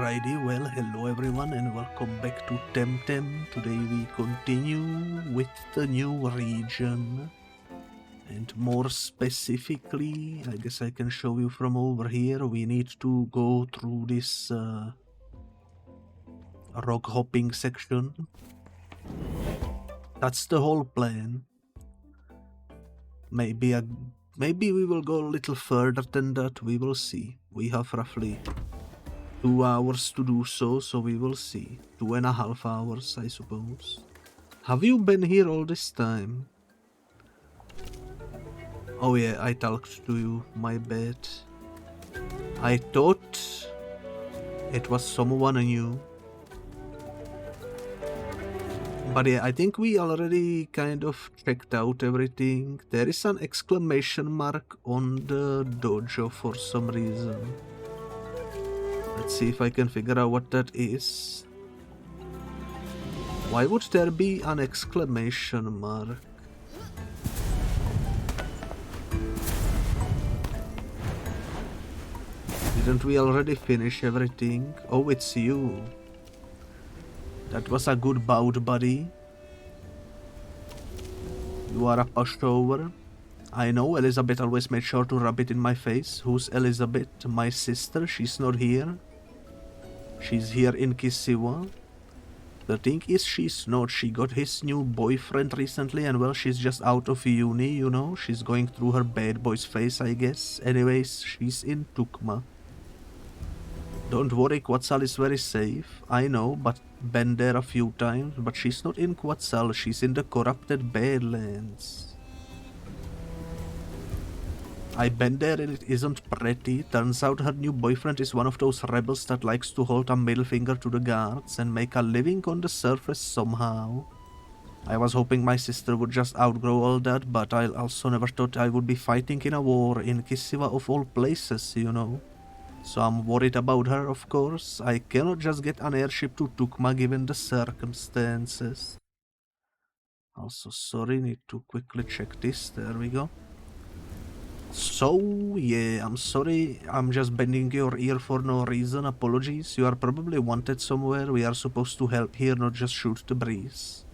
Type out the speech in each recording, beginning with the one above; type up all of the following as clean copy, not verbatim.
Alrighty, well, hello everyone and welcome back to Temtem. Today we continue with the new region. And more specifically, I guess I can show you from over here, we need to go through this rock hopping section. That's the whole plan. Maybe we will go a little further than that, we will see. We have roughly 2 hours to do so, so we will see. 2.5 hours, I suppose. Have you been here all this time? Oh yeah, I talked to you, my bad. I thought it was someone new. But yeah, I think we already kind of checked out everything. There is an exclamation mark on the dojo for some reason. Let's see if I can figure out what that is. Why would there be an exclamation mark? Didn't we already finish everything? Oh, it's you. That was a good bout, buddy. You are a pushover. I know, Elizabeth always made sure to rub it in my face. Who's Elizabeth? My sister? She's not here. She's here in Kisiwa. The thing is, she's not. She got his new boyfriend recently and well, she's just out of uni, you know. She's going through her bad boy's phase, I guess. Anyways, she's in Tucma. Don't worry, Quetzal is very safe. I know, but been there a few times. But she's not in Quetzal, she's in the corrupted Badlands. I've been there and it isn't pretty. Turns out her new boyfriend is one of those rebels that likes to hold a middle finger to the guards and make a living on the surface somehow. I was hoping my sister would just outgrow all that, but I also never thought I would be fighting in a war in Kisiwa of all places, you know. So I'm worried about her, of course. I cannot just get an airship to Tucma given the circumstances. Also, sorry, need to quickly check this. There we go. So, yeah, I'm sorry, I'm just bending your ear for no reason, apologies. You are probably wanted somewhere, we are supposed to help here, not just shoot the breeze.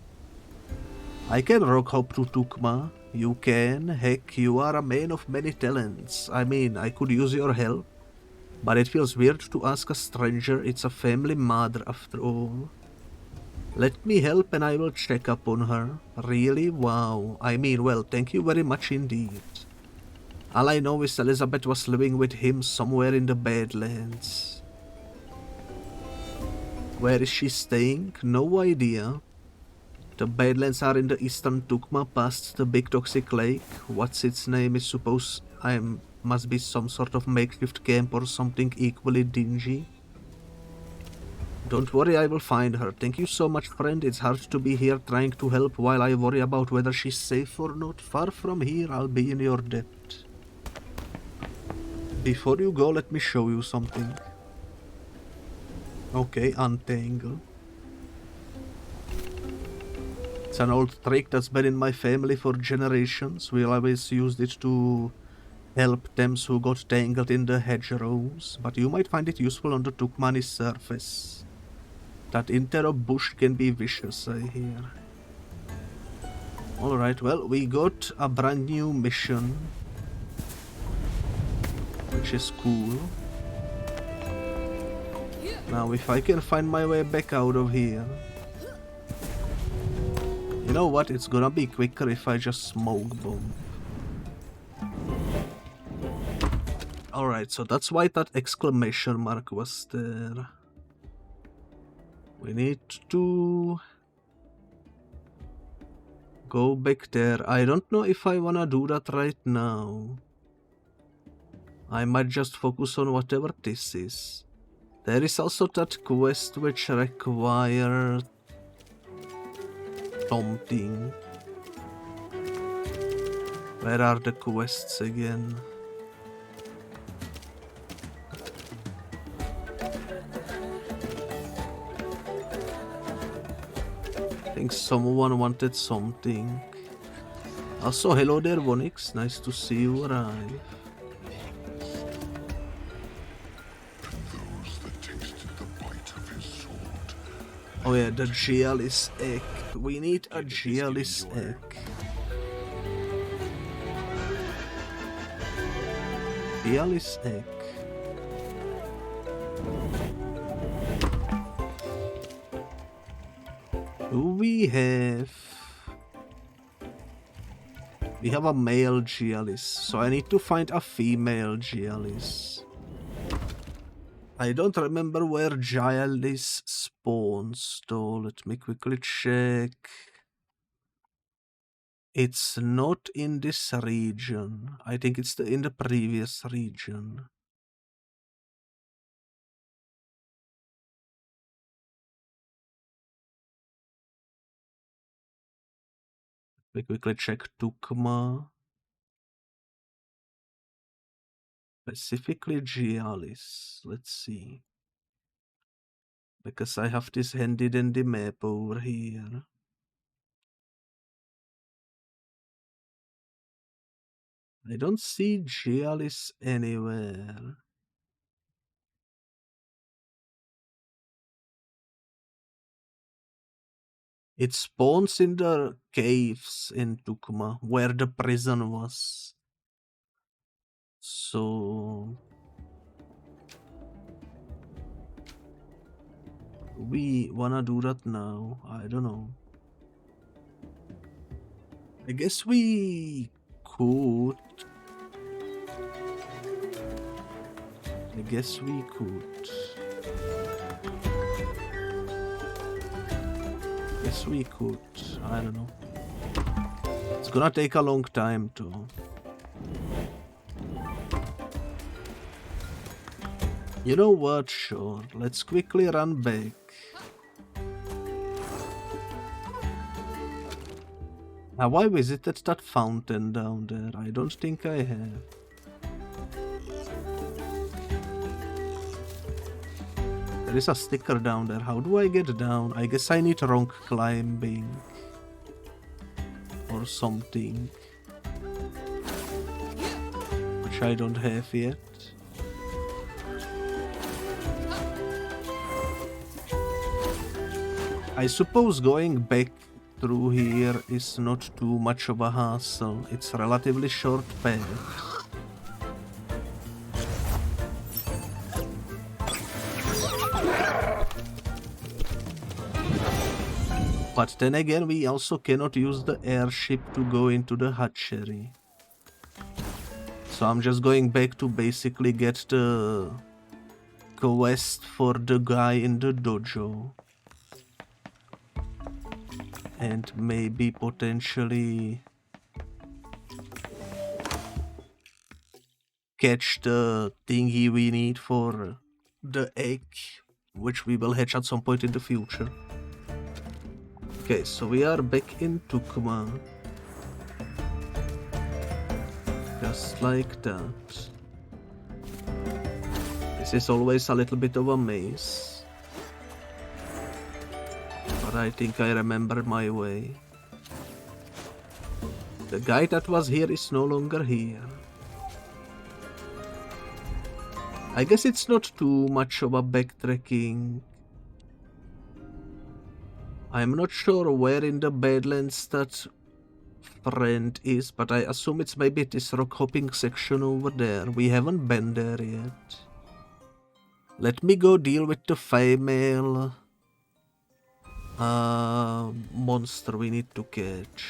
I can rock hop to Tucma, you can, heck, you are a man of many talents. I mean, I could use your help, but it feels weird to ask a stranger, it's a family matter after all. Let me help and I will check up on her. Really? Wow, I mean, well, thank you very much indeed. All I know is Elizabeth was living with him somewhere in the Badlands. Where is she staying? No idea. The Badlands are in the eastern Tucma past the big toxic lake. What's its name is supposed... must be some sort of makeshift camp or something equally dingy. Don't worry, I will find her. Thank you so much, friend. It's hard to be here trying to help while I worry about whether she's safe or not. Far from here, I'll be in your debt. Before you go, let me show you something. Okay, untangle. It's an old trick that's been in my family for generations. We always used it to help them who got tangled in the hedgerows. But you might find it useful on the Tucmani surface. That interrupt bush can be vicious, I hear. Alright, well, we got a brand new mission. Which is cool. Now if I can find my way back out of here. You know what, it's gonna be quicker if I just smoke bomb. Alright, so that's why that exclamation mark was there. We need to go back there. I don't know if I wanna do that right now. I might just focus on whatever this is. There is also that quest which requires something. Where are the quests again? I think someone wanted something. Also, hello there, Vonix. Nice to see you arrive. Oh yeah, the Gyalis egg. We need a Gyalis egg. Gyalis egg. Do we have... We have a male Gyalis, so I need to find a female Gyalis. I don't remember where Gyalis spawns, though. Let me quickly check. It's not in this region. I think it's in the previous region. We quickly check Tucma. Specifically Gyalis. Let's see. Because I have this handy dandy map over here. I don't see Gyalis anywhere. It spawns in the caves in Tucma, where the prison was. So... we wanna do that now? I don't know. I guess we could. I guess we could. Yes, we could. I don't know. It's gonna take a long time to... You know what? Sure. Let's quickly run back. Have I visited that fountain down there? I don't think I have. There is a sticker down there. How do I get down? I guess I need rock climbing. Or something. Which I don't have yet. I suppose going back through here is not too much of a hassle. It's a relatively short path. But then again, we also cannot use the airship to go into the hatchery. So I'm just going back to basically get the quest for the guy in the dojo. And maybe potentially catch the thingy we need for the egg, which we will hatch at some point in the future. Okay, so we are back in Tucma. Just like that. This is always a little bit of a maze. But I think I remember my way. The guy that was here is no longer here. I guess it's not too much of a backtracking. I'm not sure where in the Badlands that friend is, but I assume it's maybe this rock hopping section over there. We haven't been there yet. Let me go deal with the female monster we need to catch.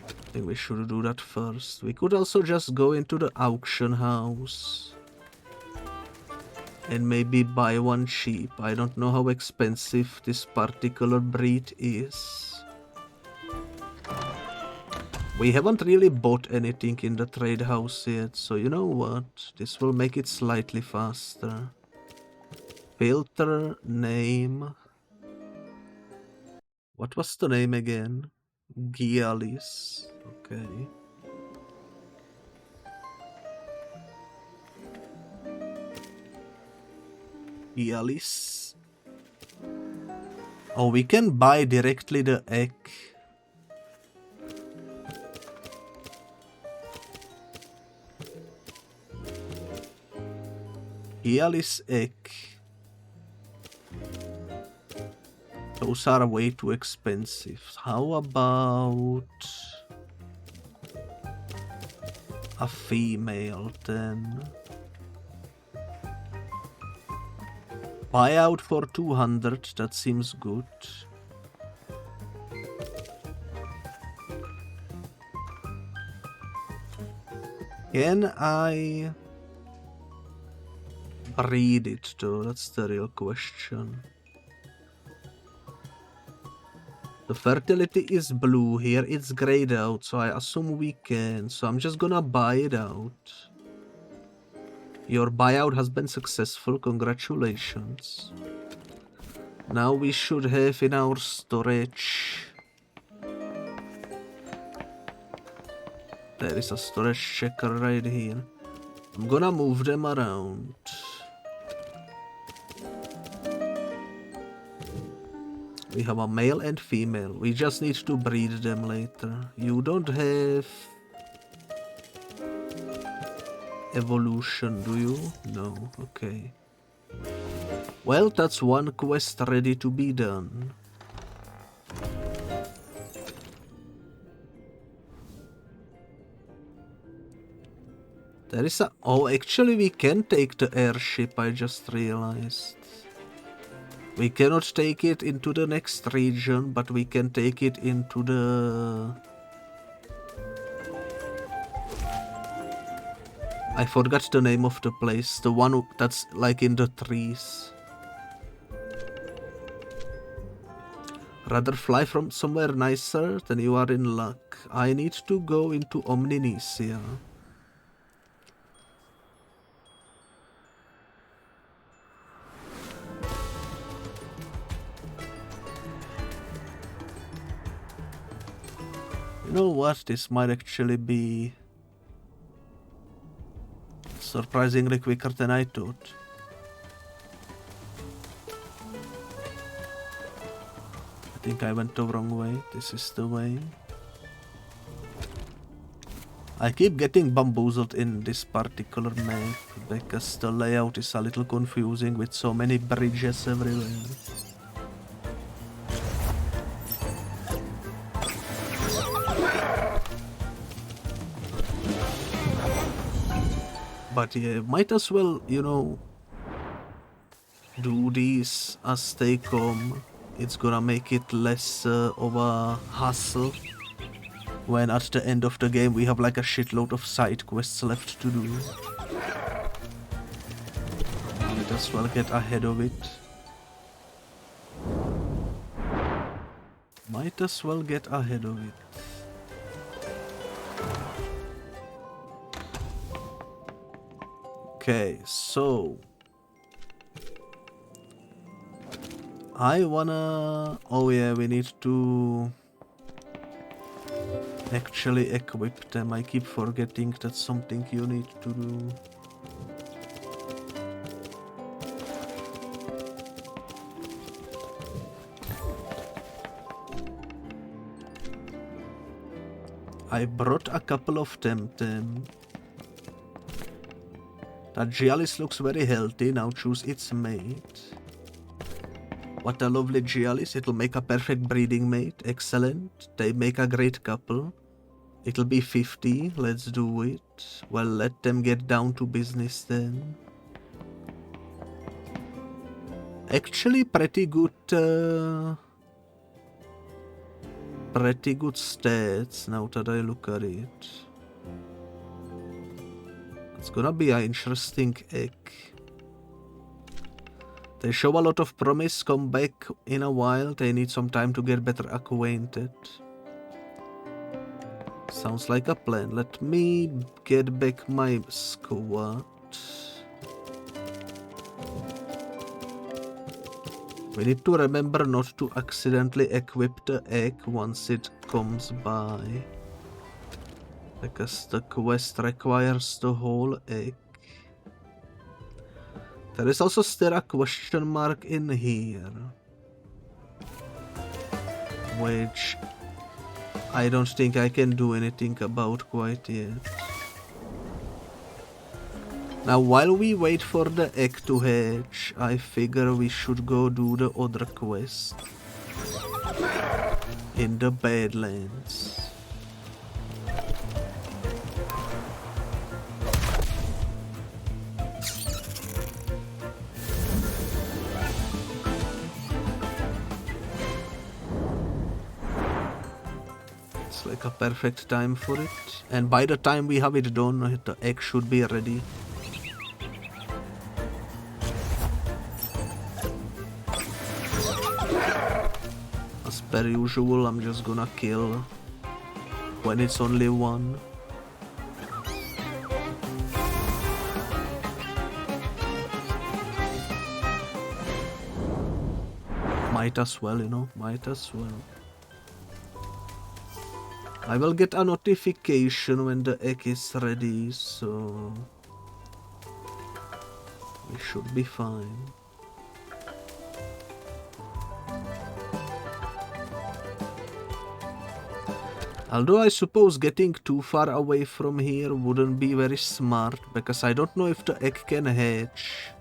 I think we should do that first. We could also just go into the auction house and maybe buy one cheap. I don't know how expensive this particular breed is. We haven't really bought anything in the trade house yet, so you know what? This will make it slightly faster. Filter name. What was the name again? Gyalis. Okay. Gyalis. Oh, we can buy directly the egg. Gyalis egg. Those are way too expensive. How about a female then? Buyout for 200, that seems good. Can I breed it though? That's the real question. The fertility is blue, here it's grayed out, so I assume we can. So I'm just gonna buy it out. Your buyout has been successful, congratulations. Now we should have in our storage. There is a storage checker right here. I'm gonna move them around. We have a male and female. We just need to breed them later. You don't have evolution, do you? No, okay. Well, that's one quest ready to be done. There is a... Oh, actually we can take the airship, I just realized. We cannot take it into the next region, but we can take it into the... I forgot the name of the place, the one that's like in the trees. Rather fly from somewhere nicer, then you are in luck. I need to go into Omninesia. You know what, this might actually be surprisingly quicker than I thought. I think I went the wrong way. This is the way. I keep getting bamboozled in this particular map because the layout is a little confusing with so many bridges everywhere. But yeah, might as well, you know, do these as they come. It's gonna make it less of a hassle when at the end of the game we have like a shitload of side quests left to do. Might as well get ahead of it. Might as well get ahead of it. Okay, so I wanna... Oh yeah, we need to actually equip them. I keep forgetting that's something you need to do. I brought a couple of Temtem. That Gyalis looks very healthy, now choose its mate. What a lovely Gyalis, it'll make a perfect breeding mate, excellent. They make a great couple. It'll be 50, let's do it. Well, let them get down to business then. Actually pretty good stats now that I look at it. It's gonna be an interesting egg. They show a lot of promise, come back in a while, they need some time to get better acquainted. Sounds like a plan. Let me get back my squad. We need to remember not to accidentally equip the egg once it comes by. Because the quest requires the whole egg. There is also still a question mark in here. Which I don't think I can do anything about quite yet. Now while we wait for the egg to hatch, I figure we should go do the other quest. In the Badlands. It's like a perfect time for it. And by the time we have it done, the egg should be ready. As per usual, I'm just gonna kill when it's only one. Might as well, you know, might as well. I will get a notification when the egg is ready, so we should be fine. Although I suppose getting too far away from here wouldn't be very smart, because I don't know if the egg can hatch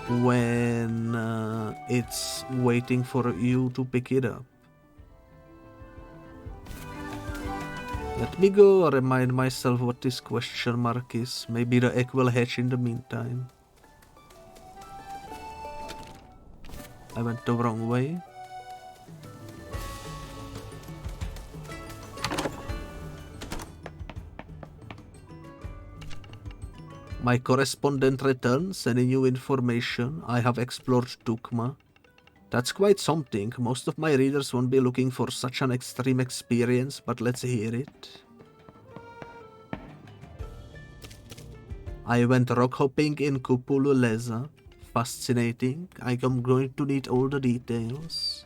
when it's waiting for you to pick it up. Let me go remind myself what this question mark is. Maybe the egg will hatch in the meantime. I went the wrong way. My correspondent returns any new information. I have explored Tucma. That's quite something. Most of my readers won't be looking for such an extreme experience, but let's hear it. I went rock hopping in Kupululeza. Fascinating. I am going to need all the details.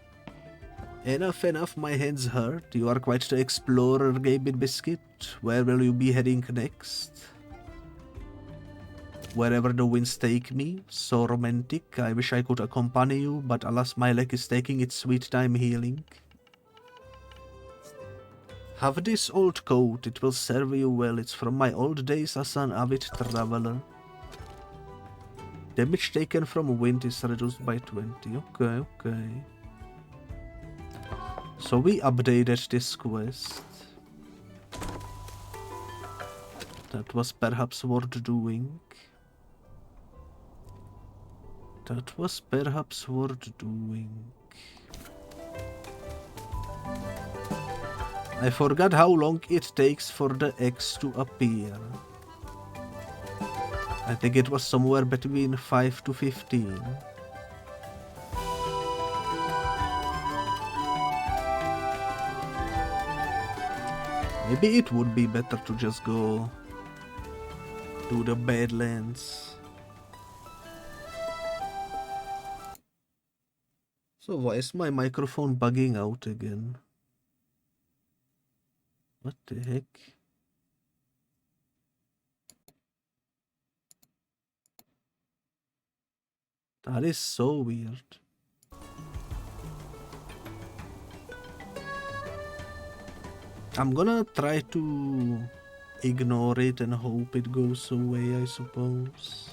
Enough, my hands hurt. You are quite the explorer, Gabit Biscuit. Where will you be heading next? Wherever the winds take me. So romantic. I wish I could accompany you, but alas, my leg is taking its sweet time healing. Have this old coat, it will serve you well. It's from my old days as an avid traveler. Damage taken from wind is reduced by 20. Okay. So we updated this quest. That was perhaps worth doing. I forgot how long it takes for the eggs to appear. I think it was somewhere between 5 to 15. Maybe it would be better to just go to the Badlands. So why is my microphone bugging out again? What the heck? That is so weird. I'm gonna try to ignore it and hope it goes away, I suppose.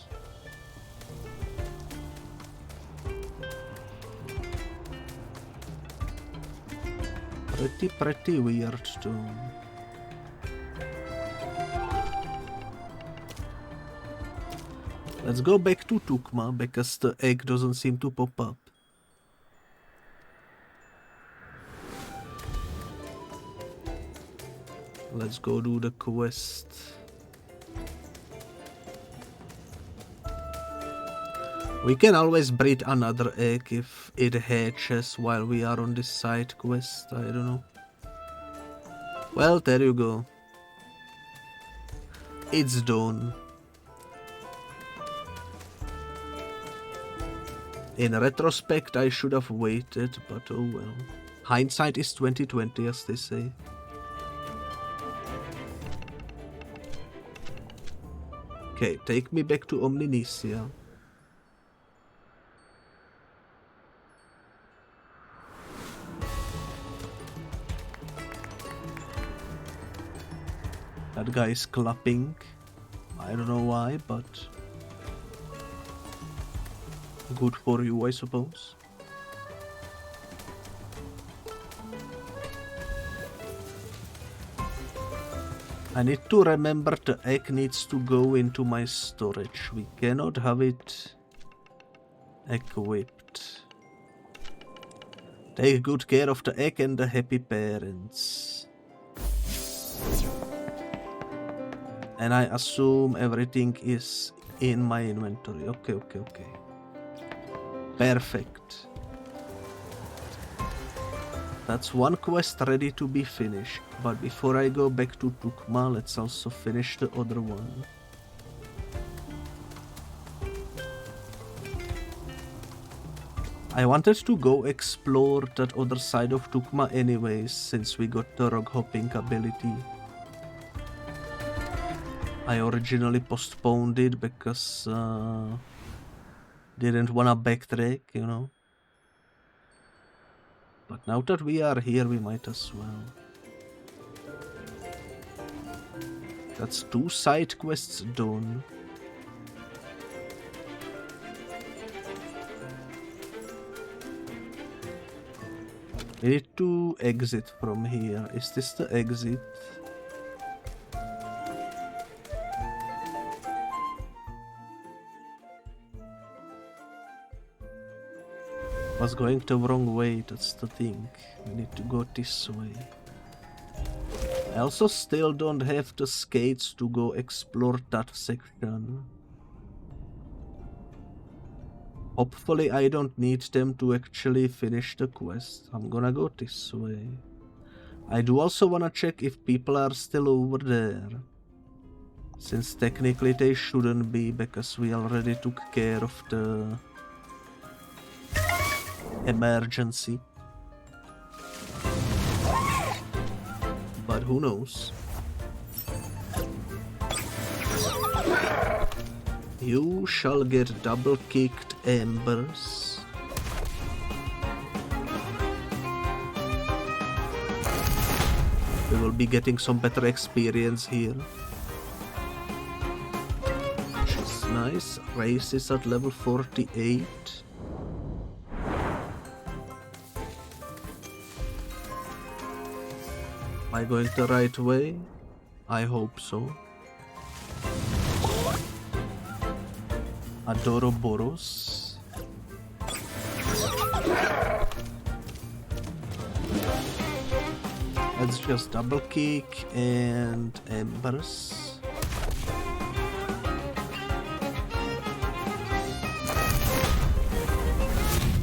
Pretty weird too. Let's go back to Tucma because the egg doesn't seem to pop up. Let's go do the quest. We can always breed another egg if it hatches while we are on this side quest. I don't know. Well, there you go. It's done. In retrospect, I should have waited, but oh well. Hindsight is 20/20, as they say. Okay, take me back to Omninesia. That guy is clapping. I don't know why, but good for you, I suppose. I need to remember the egg needs to go into my storage. We cannot have it equipped. Take good care of the egg and the happy parents. And I assume everything is in my inventory. Okay. Perfect. That's one quest ready to be finished. But before I go back to Tucma, let's also finish the other one. I wanted to go explore that other side of Tucma anyways, since we got the rock hopping ability. I originally postponed it because didn't wanna backtrack, you know. But now that we are here, we might as well. That's 2 side quests done. We need to exit from here. Is this the exit? Was going the wrong way, that's the thing. We need to go this way. I also still don't have the skates to go explore that section. Hopefully I don't need them to actually finish the quest. I'm gonna go this way. I do also wanna check if people are still over there. Since technically they shouldn't be, because we already took care of the emergency. But who knows? You shall get double-kicked embers. We will be getting some better experience here. Which is nice. Race is at level 48. Am I going the right way? I hope so. Adoroboros. Let's just double kick and embers.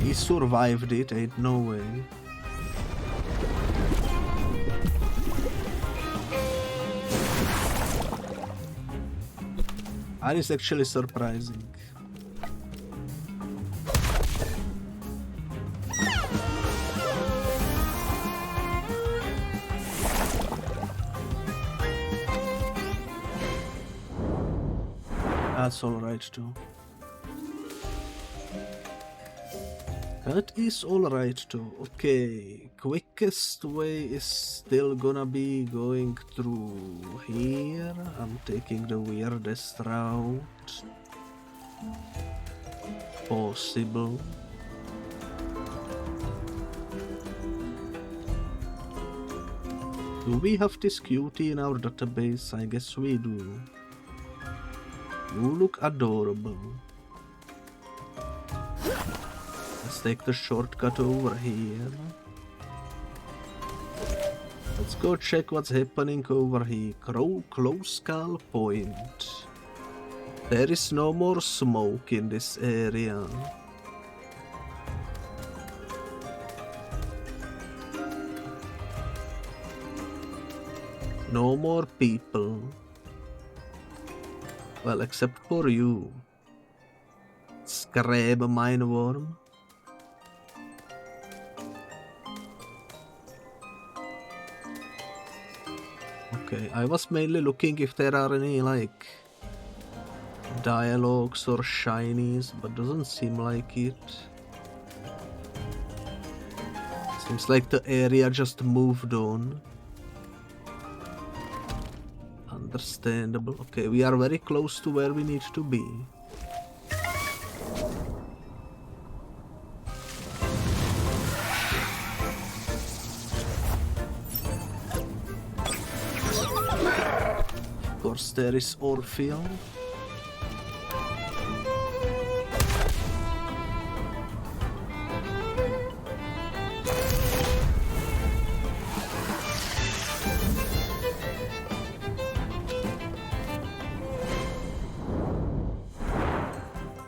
He survived it, ain't no way. That is actually surprising. That's alright too. That is alright too. Okay, quickest way is still gonna be going through here. I'm taking the weirdest route possible. Do we have this cutie in our database? I guess we do. You look adorable. Let's take the shortcut over here. Let's go check what's happening over here. Close Call Point. There is no more smoke in this area. No more people. Well, except for you. Scrab mineworm. Okay, I was mainly looking if there are any, like, dialogues or shinies, but doesn't seem like it. Seems like the area just moved on. Understandable. Okay, we are very close to where we need to be. course, there is Orpheum.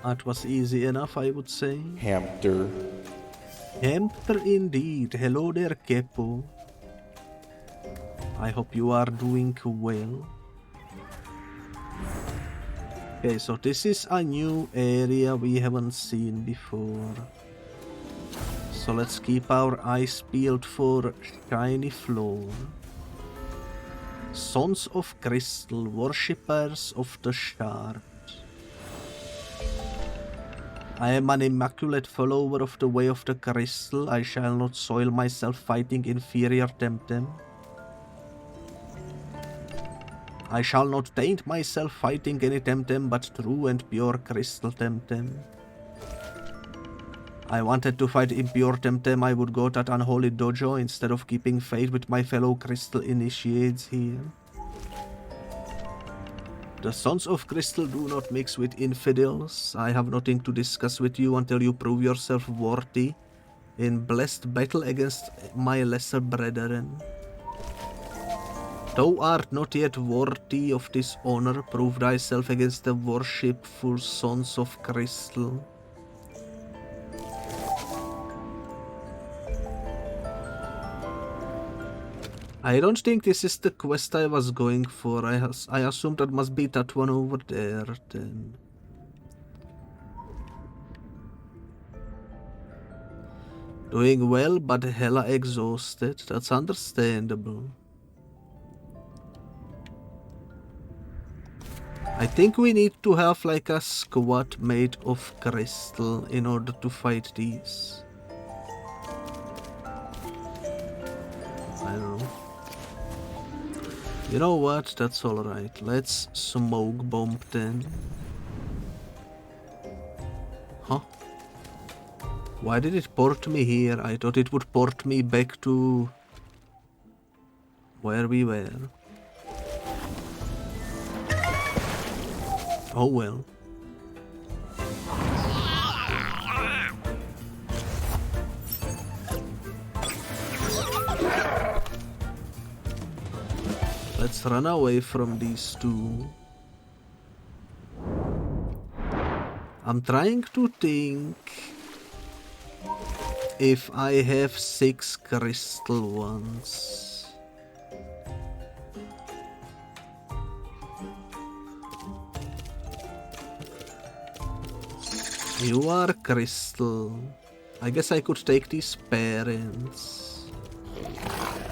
That was easy enough, I would say. Hamster. Hamster indeed. Hello there, Kepo. I hope you are doing well. Okay, so this is a new area we haven't seen before. So let's keep our eyes peeled for shiny floor. Sons of Crystal, worshippers of the Shard. I am an immaculate follower of the way of the crystal. I shall not soil myself fighting inferior Temtem. I shall not taint myself fighting any Temtem but true and pure crystal Temtem. I wanted to fight impure Temtem, I would go to that unholy dojo instead of keeping faith with my fellow crystal initiates here. The Sons of Crystal do not mix with infidels. I have nothing to discuss with you until you prove yourself worthy in blessed battle against my lesser brethren. Thou art not yet worthy of this honor, prove thyself against the worshipful Sons of Crystal. I don't think this is the quest I was going for. I assumed that must be that one over there then. Doing well but hella exhausted. That's understandable. I think we need to have like a squad made of crystal in order to fight these. I don't know. You know what? That's alright. Let's smoke bomb then. Huh? Why did it port me here? I thought it would port me back to where we were. Oh well. Let's run away from these two. I'm trying to think if I have 6 crystal ones. You are crystal. I guess I could take these parents.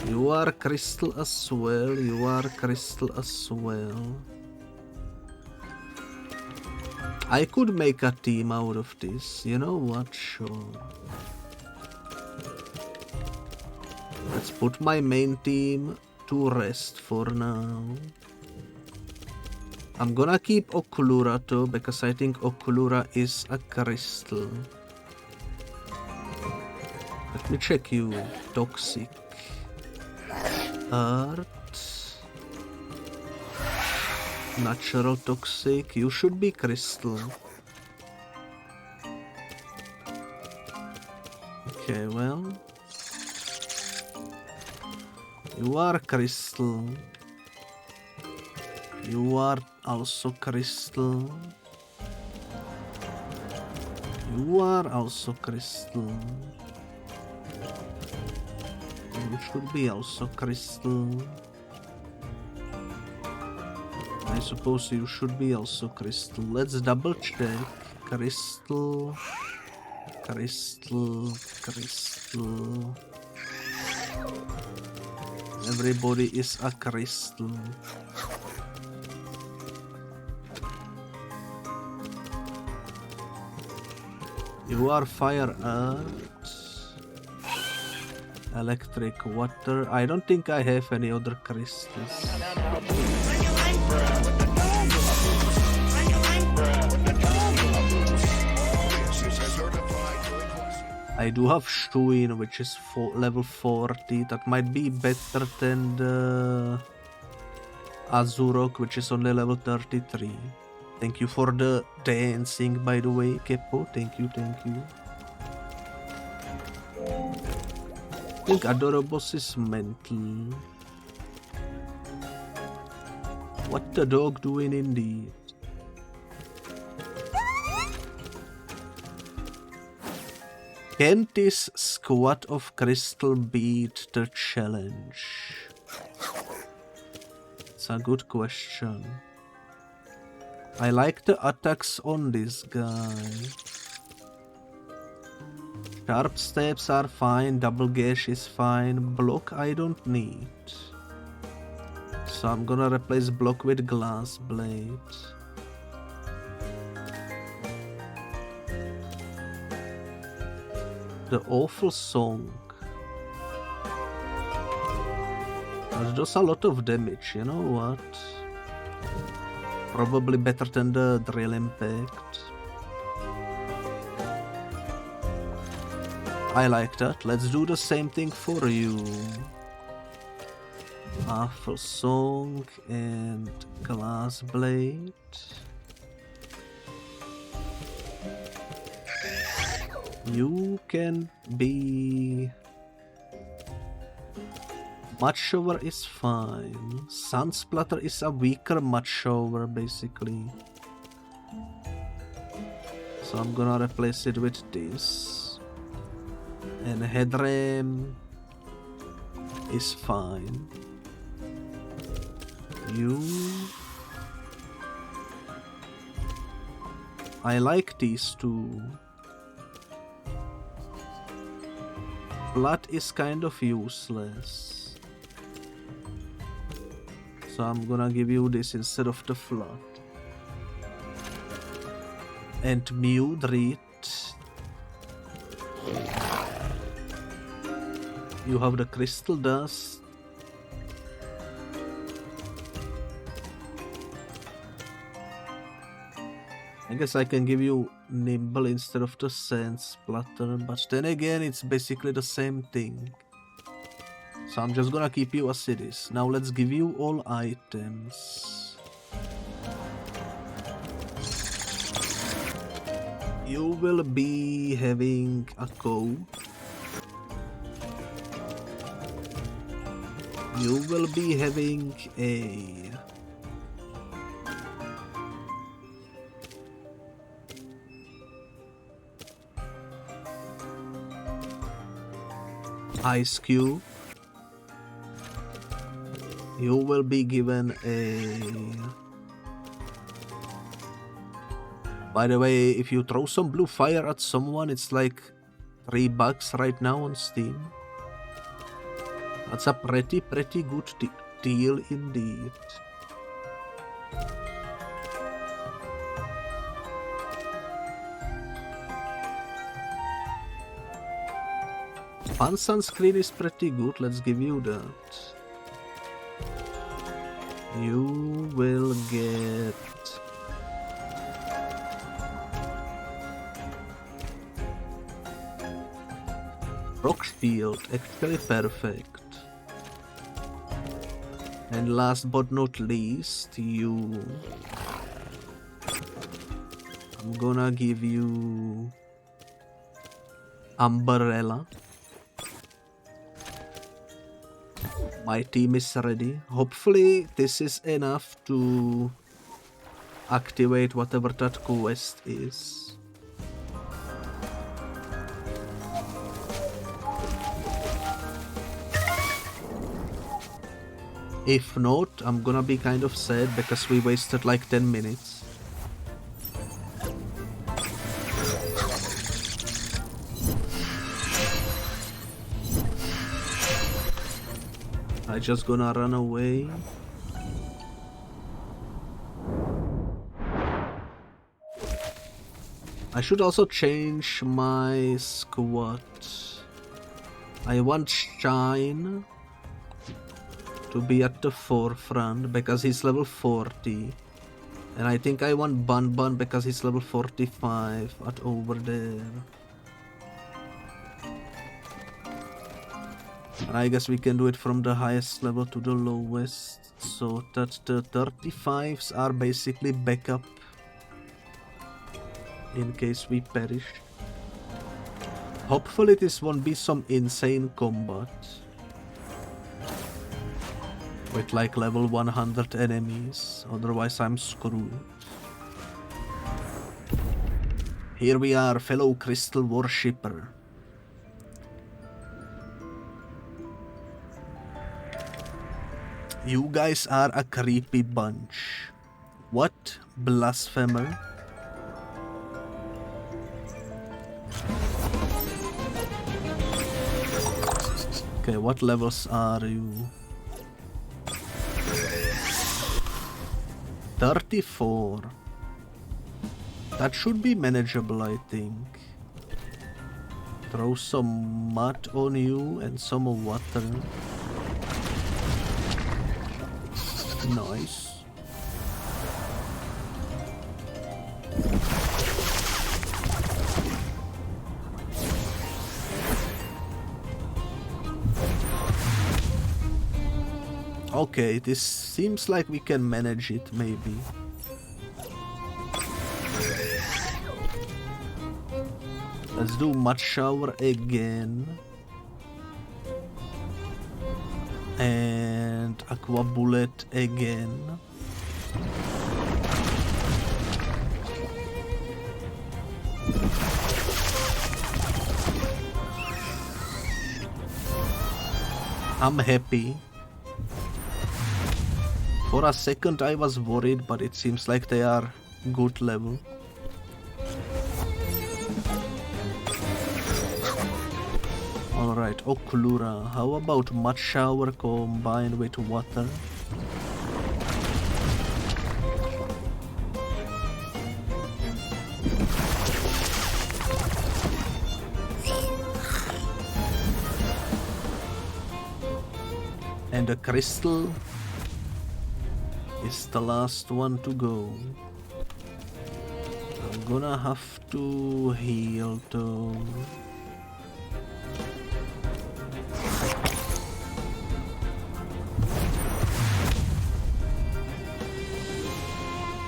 You are crystal as well, you are crystal as well. I could make a team out of this, you know what, sure. Let's put my main team to rest for now. I'm gonna keep Okulura too, because I think Okulura is a crystal. Let me check you, Toxic. Earth. Natural Toxic, you should be crystal. Okay, well. You are crystal. You are also crystal. You are also crystal. You should be also crystal. I suppose you should be also crystal. Let's double check. Crystal. Crystal. Crystal. Everybody is a crystal. You are fire, earth, electric, water. I don't think I have any other crystals. I do have Shuin, which is level 40. That might be better than the Azurok, which is only level 33. Thank you for the dancing, by the way, Kepo. Thank you, thank you. I think Adorabos is mental. What the dog doing indeed? Can this squad of crystal beat the challenge? It's a good question. I like the attacks on this guy. Sharp steps are fine, double gash is fine, block I don't need. So I'm gonna replace block with glass blade. The awful song. That does a lot of damage, you know what? Probably better than the drill impact. I like that. Let's do the same thing for you. Awful song and glass blade. You can be... Mud Shower is fine. Sun Splatter is a weaker Mud Shower, basically. So I'm gonna replace it with this. And Headram is fine. You... I like these two. Blood is kind of useless. So I'm gonna give you this instead of the flood. And Mudrit. You have the crystal dust. I guess I can give you Nimble instead of the Sand Splatter, but then again it's basically the same thing. So I'm just gonna keep you as it is. Now let's give you all items. You will be having a coat. You will be having a... Ice Cube. You will be given a... By the way, if you throw some blue fire at someone, it's like $3 right now on Steam. That's a pretty good deal indeed. Fun sunscreen is pretty good, let's give you that. You will get... Rock Shield, actually perfect. And last but not least, you... I'm gonna give you... Umbrella. My team is ready. Hopefully this is enough to activate whatever that quest is. If not, I'm gonna be kind of sad because we wasted like 10 minutes. I just gonna run away. I should also change my squad. I want Shine to be at the forefront because he's level 40. And I think I want Bun Bun because he's level 45 at over there. And I guess we can do it from the highest level to the lowest, so that the 35s are basically backup in case we perish. Hopefully this won't be some insane combat with like level 100 enemies, otherwise I'm screwed. Here we are, fellow crystal worshipper. You guys are a creepy bunch. What? Blasphemer? Okay, what levels are you? 34. That should be manageable, I think. Throw some mud on you and some water. Nice. Okay, this seems like we can manage it, maybe. Let's do mud shower again. And aqua bullet again. I'm happy. For a second I was worried, but it seems like they are good level. Alright, Oklura, how about mud shower combined with water? And the crystal is the last one to go. I'm gonna have to heal though.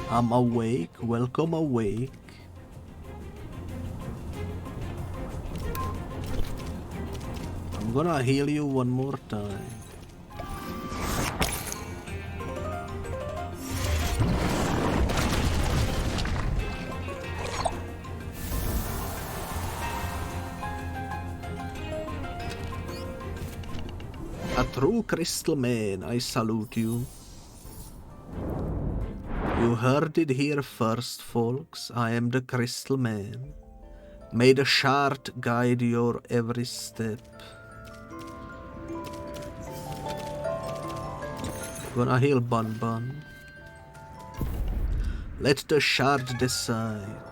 I'm awake, welcome awake. I'm gonna heal you one more time. A true crystal man, I salute you. You heard it here first, folks. I am the crystal man. May the shard guide your every step. Gonna heal Bun Bun. Let the shard decide.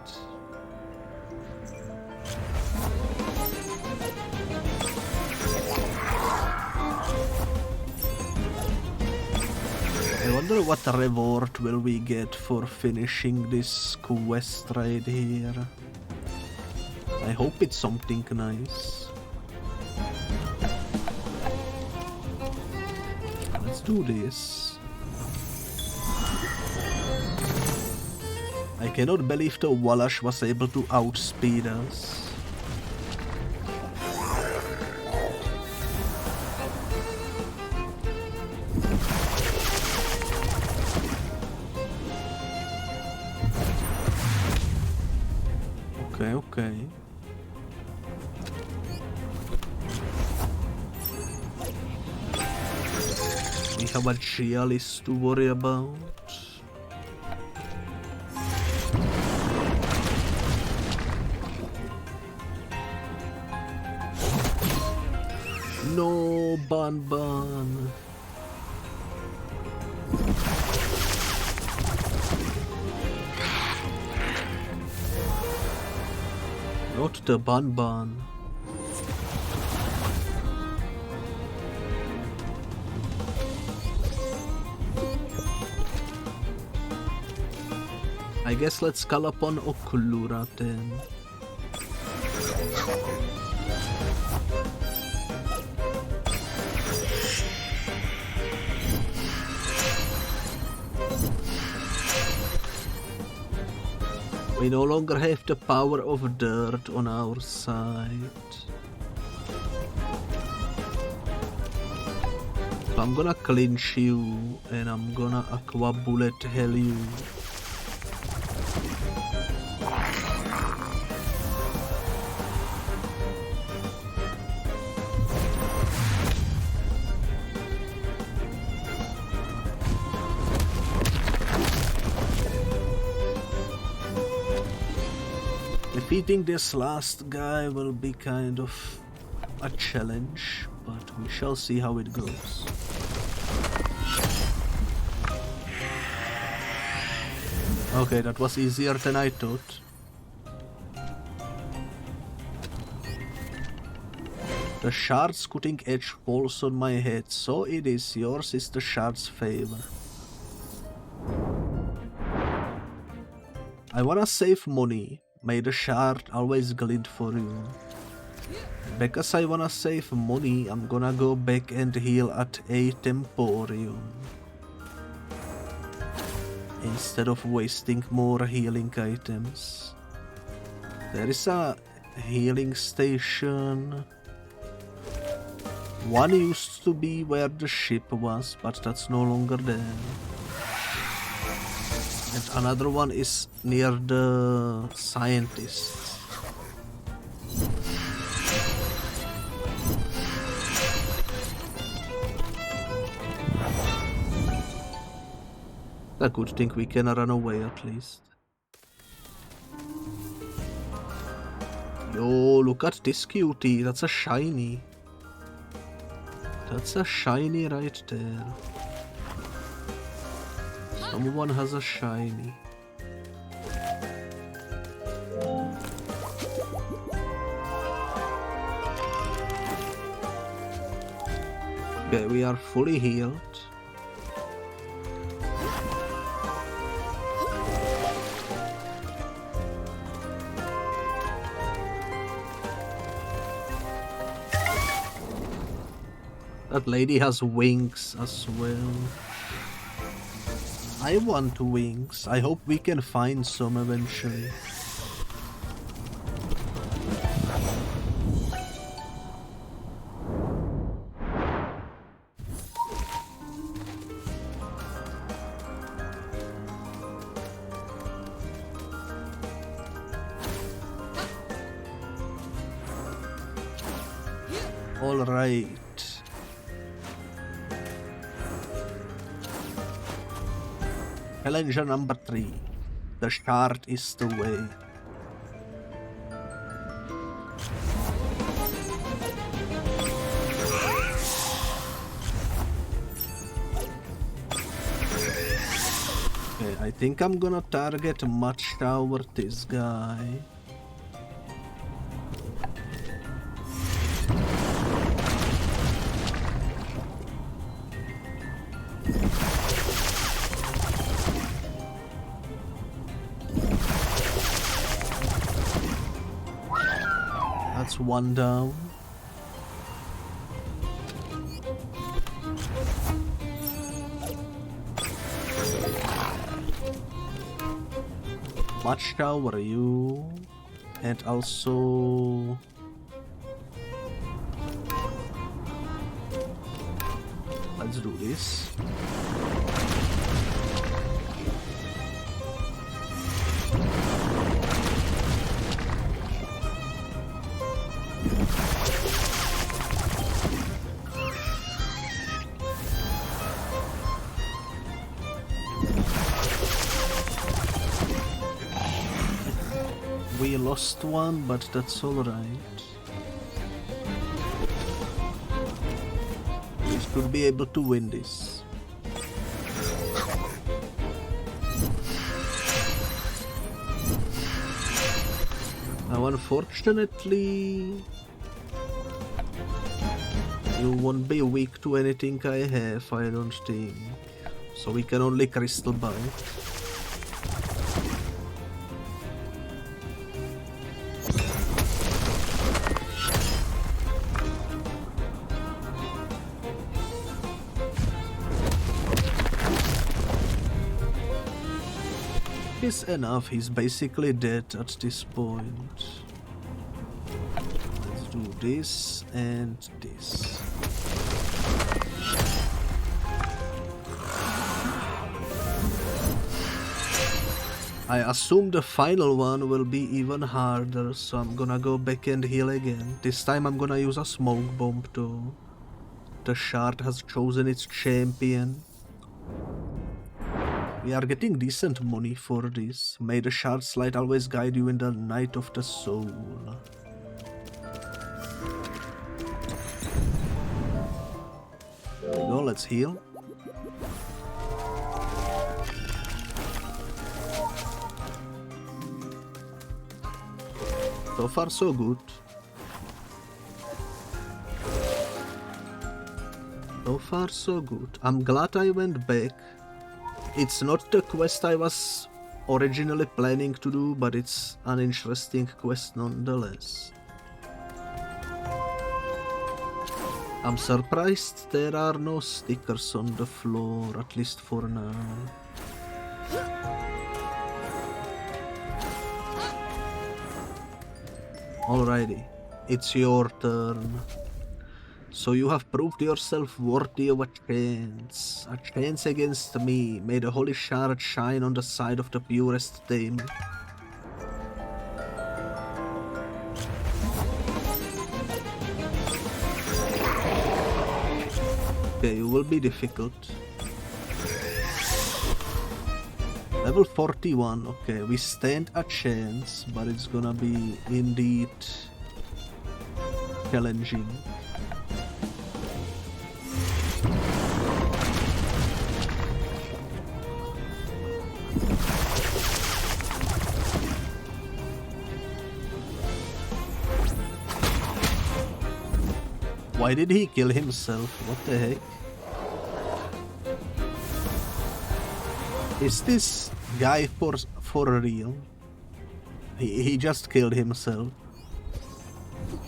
I wonder what reward will we get for finishing this quest right here. I hope it's something nice. Let's do this. I cannot believe the Wallash was able to outspeed us. Okay. We have a Gyalis to worry about. No, Bun Bun. Not the Bun Bun. I guess let's call upon Oklura then. We no longer have the power of dirt on our side. So I'm gonna clinch you and I'm gonna aqua bullet hell you. Defeating this last guy will be kind of a challenge, but we shall see how it goes. Okay, that was easier than I thought. The shard's cutting edge falls on my head, so it is. Yours is the shard's favor. I wanna save money. May the shard always glint for you. Because I wanna save money, I'm gonna go back and heal at a Temporium. Instead of wasting more healing items. There is a healing station. One used to be where the ship was, but that's no longer there. And another one is near the scientists. A good thing we can run away at least. Yo, look at this cutie, that's a shiny. That's a shiny right there. Someone has a shiny. Okay, we are fully healed. That lady has wings as well. I want wings. I hope we can find some eventually. All right. Challenger number 3. The shard is the way. Okay, I think I'm gonna target Match Tower this guy. That's one down. Match Tower you, and also let's do this. We lost one, but that's alright. We should be able to win this. Now, unfortunately, you won't be weak to anything I have, I don't think. So we can only Crystal Bite. is enough. He's basically dead at this point. Let's do this and this. I assume the final one will be even harder, so I'm gonna go back and heal again. This time I'm gonna use a smoke bomb too. The shard has chosen its champion. We are getting decent money for this. May the shard's light always guide you in the night of the soul. There we go, let's heal. So far so good. So far so good. I'm glad I went back. It's not the quest I was originally planning to do, but it's an interesting quest nonetheless. I'm surprised there are no stickers on the floor, at least for now. Alrighty, it's your turn. So you have proved yourself worthy of a chance. A chance against me. May the holy shard shine on the side of the purest dame. Okay, you will be difficult. Level 41, okay, we stand a chance, but it's gonna be indeed challenging. Why did he kill himself? What the heck? Is this guy for real? He just killed himself.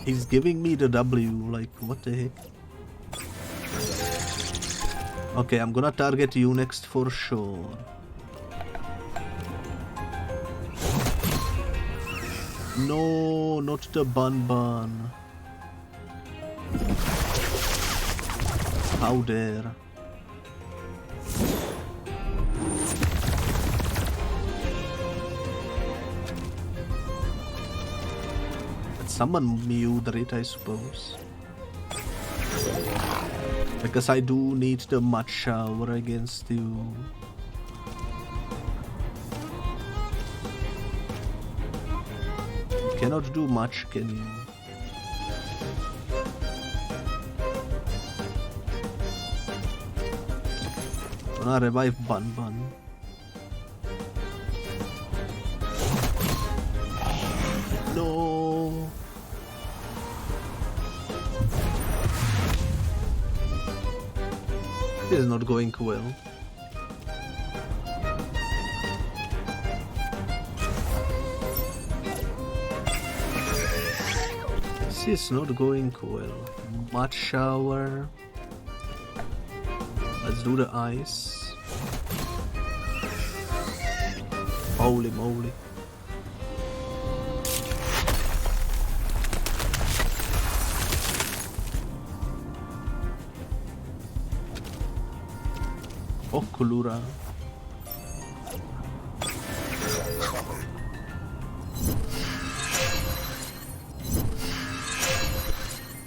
He's giving me the W, like what the heck? Okay, I'm gonna target you next for sure. No, not the bun. How dare. Someone muted it, I suppose. Because I do need the mud shower against you. You cannot do much, can you? Gonna revive Bun. No. This is not going well. This is not going well. Mud shower. Let's do the ice. Holy moly. Okulura.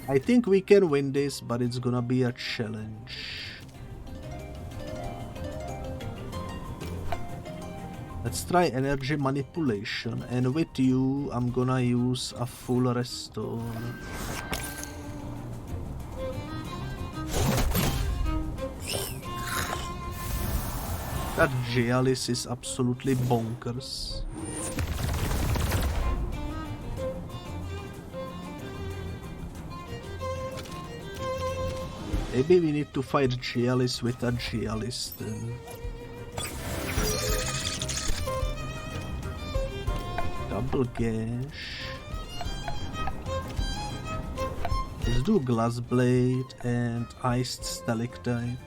I think we can win this, but it's gonna be a challenge. Let's try energy manipulation, and with you I'm gonna use a full restore. That Gyalis is absolutely bonkers. Maybe we need to fight Gyalis with a Gyalis then. Double gash. Let's do glass blade and iced stalactite.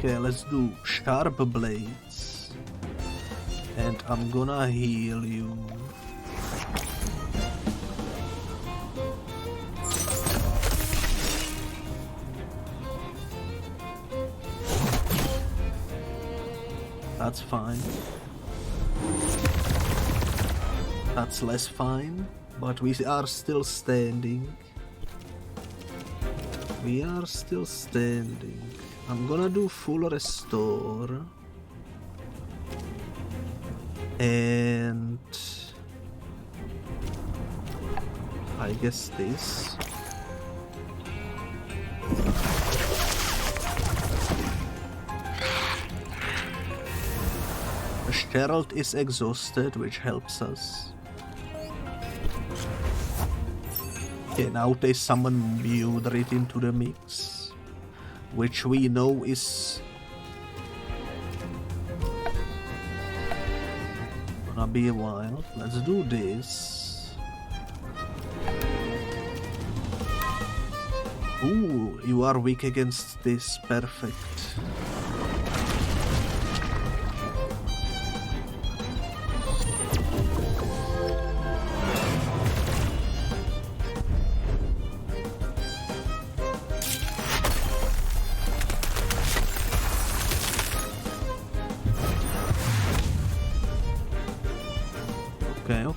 Okay, let's do sharp blades. And I'm gonna heal you. That's fine. That's less fine, but we are still standing. We are still standing. I'm gonna do full restore. And I guess this. Geralt is exhausted, which helps us. Okay, now they summon Mudrid into the mix, which we know is gonna be a while. Let's do this. Ooh, you are weak against this. Perfect.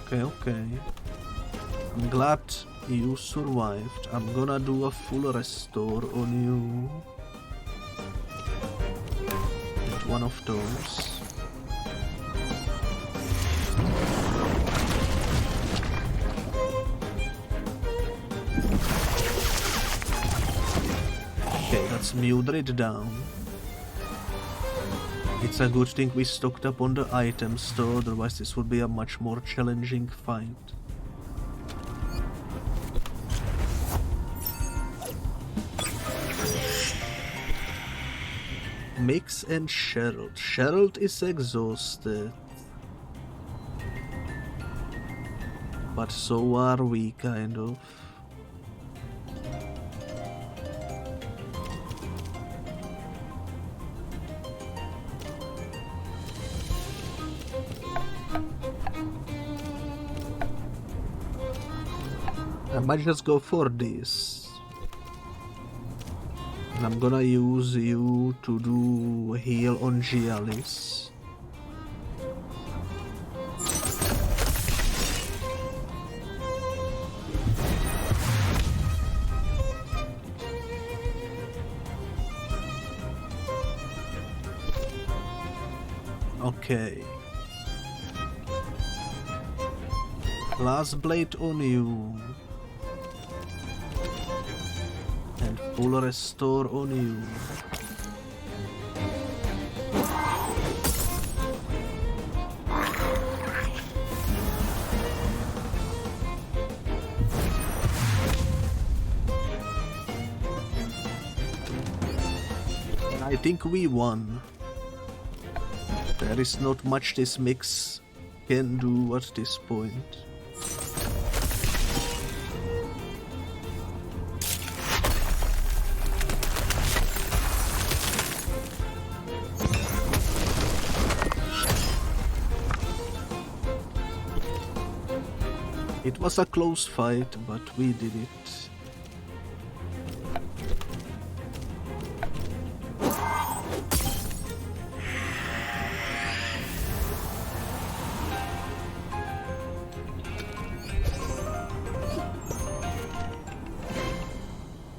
Okay. I'm glad you survived. I'm gonna do a full restore on you. Get one of those. Okay, that's Mudrid down. It's a good thing we stocked up on the item store, otherwise this would be a much more challenging fight. Mix and Geralt. Geralt is exhausted. But so are we, kind of. I might just go for this. And I'm gonna use you to do heal on Gyalis. Okay. Last blade on you. And full restore on you. I think we won. There is not much this mix can do at this point. It was a close fight, but we did it.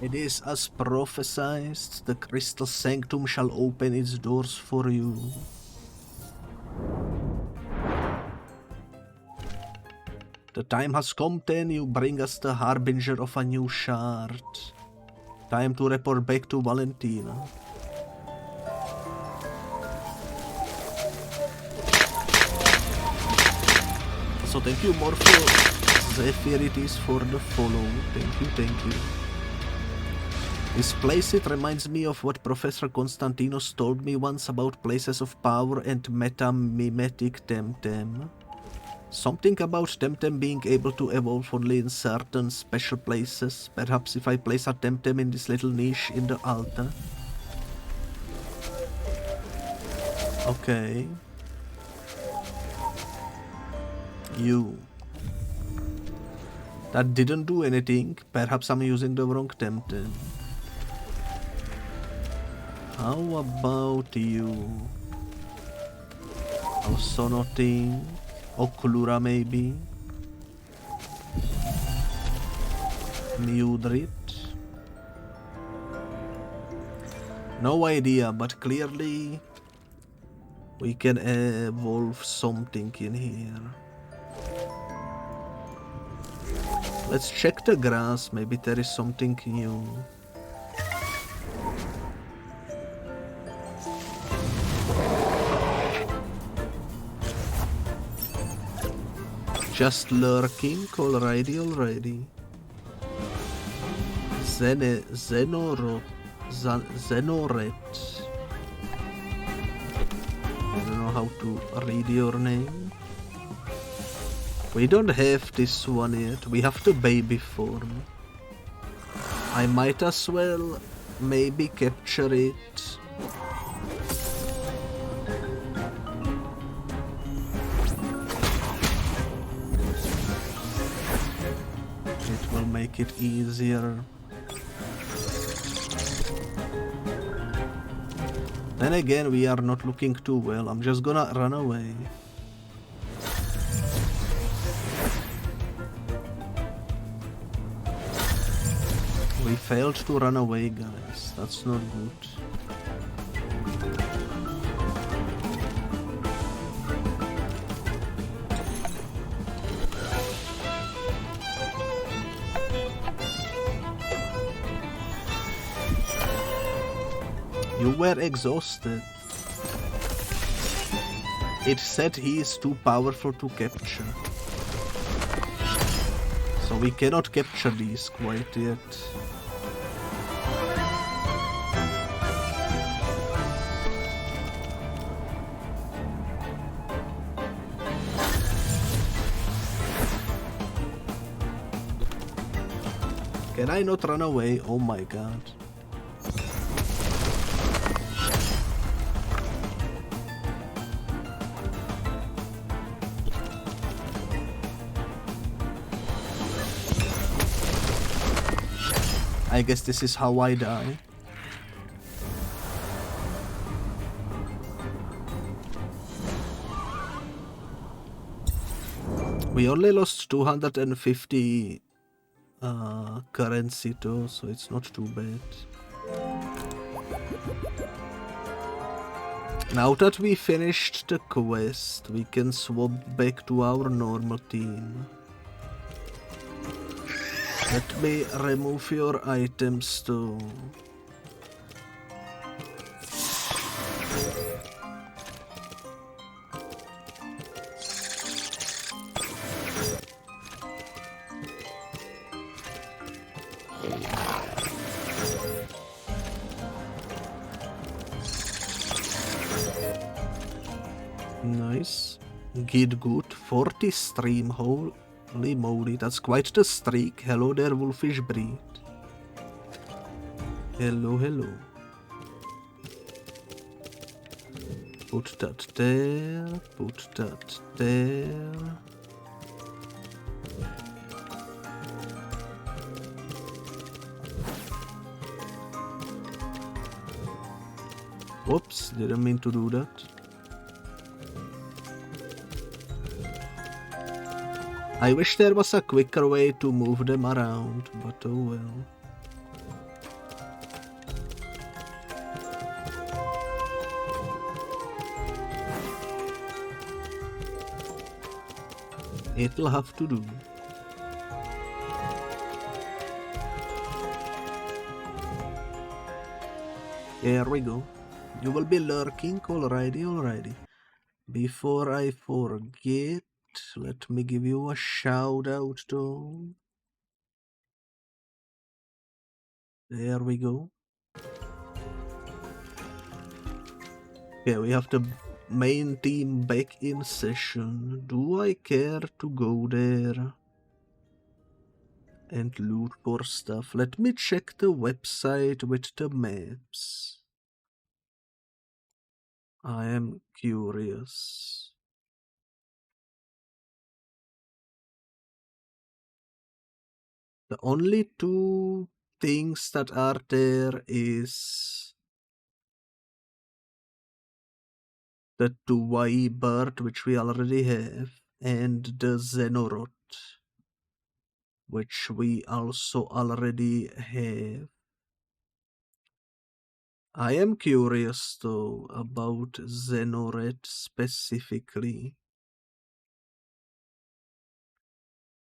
It is as prophesied, the crystal sanctum shall open its doors for you. The time has come then, you bring us the harbinger of a new shard. Time to report back to Valentina. So thank you Morpho Zephiritis for the follow. Thank you. This place, it reminds me of what Professor Konstantinos told me once about places of power and meta-mimetic Temtem. Something about Temtem being able to evolve only in certain special places. Perhaps if I place a Temtem in this little niche in the altar. Okay. You. That didn't do anything. Perhaps I'm using the wrong Temtem. How about you? Also nothing. Oklura maybe. Mudrit. No idea, but clearly we can evolve something in here. Let's check the grass, maybe there is something new. Just lurking, alrighty. Zenoret. I don't know how to read your name. We don't have this one yet. We have the baby form. I might as well maybe capture it. It will make it easier. Then again, we are not looking too well. I'm just gonna run away. We failed to run away, guys. That's not good. You were exhausted. It said he is too powerful to capture. So we cannot capture these quite yet. Can I not run away? Oh my god. I guess this is how I die. We only lost 250 currency though, so it's not too bad. Now that we finished the quest, we can swap back to our normal team. Let me remove your items too. Nice. Get good. 40 stream. Holy moly, that's quite the streak. Hello there, wolfish breed. Hello. Put that there. Put that there. Whoops, didn't mean to do that. I wish there was a quicker way to move them around, but oh well. It'll have to do. Here we go. You will be lurking, alrighty. Before I forget, let me give you a shout out though. There we go. Okay, we have the main team back in session. Do I care to go there and loot for stuff? Let me check the website with the maps. I am curious. The only two things that are there is the Tuwai bird, which we already have, and the Xenorot, which we also already have. I am curious though about Xenoret specifically.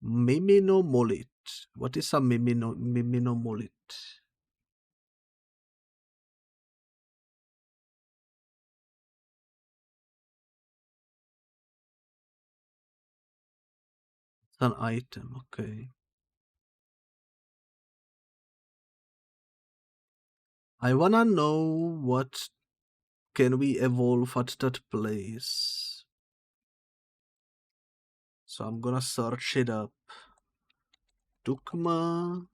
Miminomolit. What is a Miminomolit? It's an item, okay. I wanna know what can we evolve at that place. So I'm gonna search it up. Tucma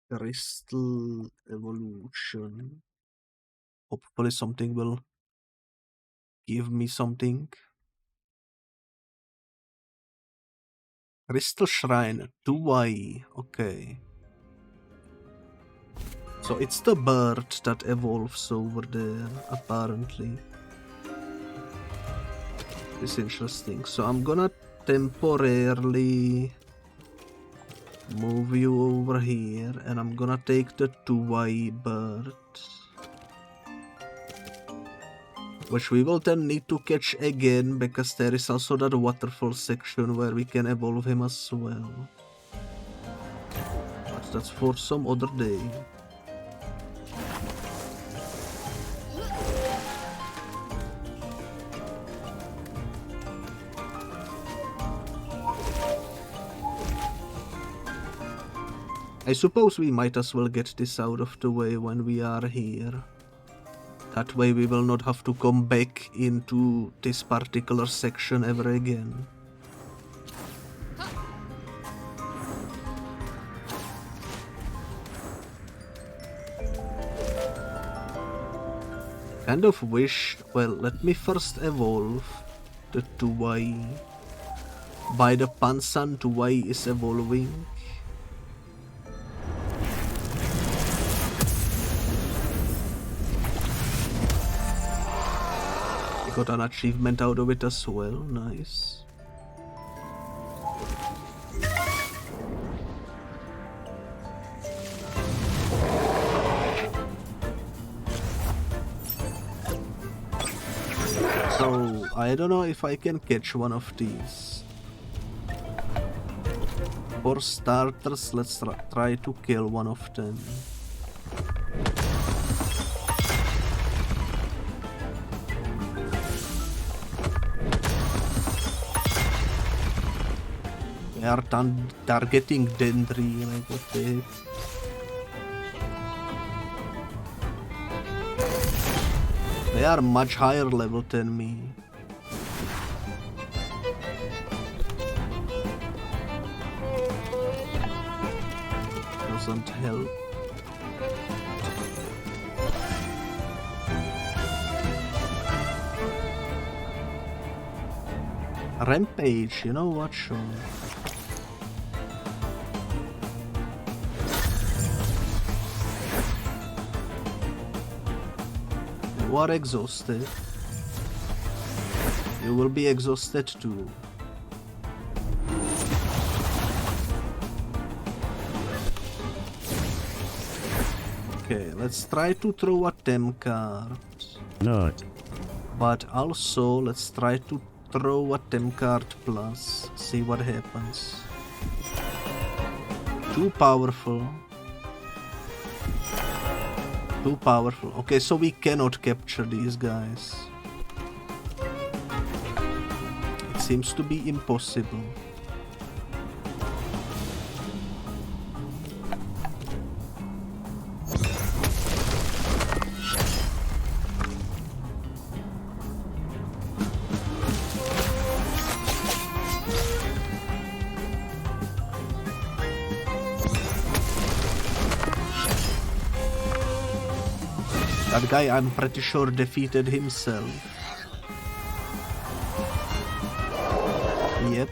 Crystal Evolution. Hopefully something will give me something. Crystal Shrine, Tuwai, okay. So it's the bird that evolves over there, apparently. It's interesting. So I'm gonna temporarily move you over here, and I'm gonna take the Tuwai bird, which we will then need to catch again, because there is also that waterfall section where we can evolve him as well. But that's for some other day. I suppose we might as well get this out of the way when we are here. That way we will not have to come back into this particular section ever again. Kind of wish... Well, let me first evolve the Tuwai. By the Pansan, Tuwai is evolving. Got an achievement out of it as well, nice. So, I don't know if I can catch one of these. For starters, let's try to kill one of them. They are targeting Dendry, like what the heck. They are much higher level than me. Doesn't help. Rampage, you know what, sure. You are exhausted. You will be exhausted too. Okay, let's try to throw a Tem card. No. But also, let's try to throw a Tem card plus. See what happens. Too powerful. Too powerful. Okay, so we cannot capture these guys. It seems to be impossible. That guy, I'm pretty sure, defeated himself. Yep.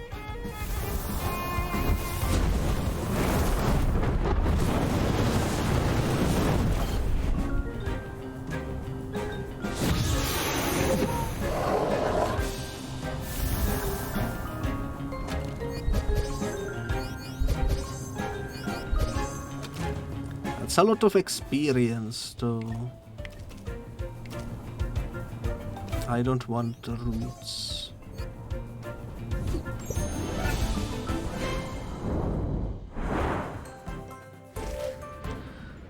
That's a lot of experience, though. I don't want the roots.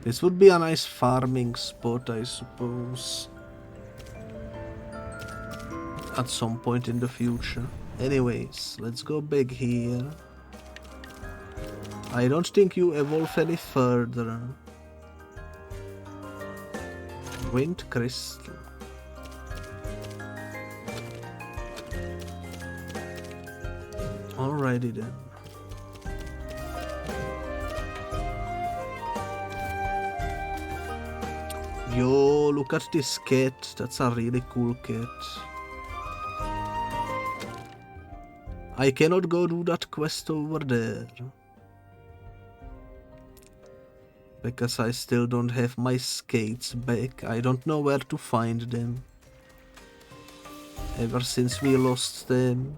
This would be a nice farming spot, I suppose. At some point in the future. Anyways, let's go big here. I don't think you evolve any further. Wind crystal. Alrighty then. Yo, look at this cat. That's a really cool cat. I cannot go do that quest over there. Because I still don't have my skates back. I don't know where to find them. Ever since we lost them.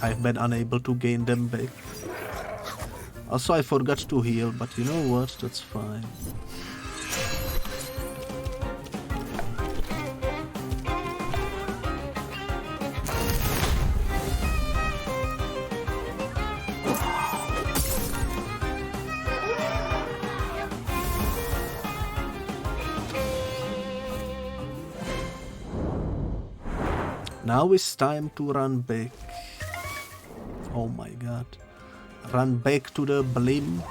I've been unable to gain them back. Also, I forgot to heal, but you know what? That's fine. Now it's time to run back. Oh my god. Run back to the blimp.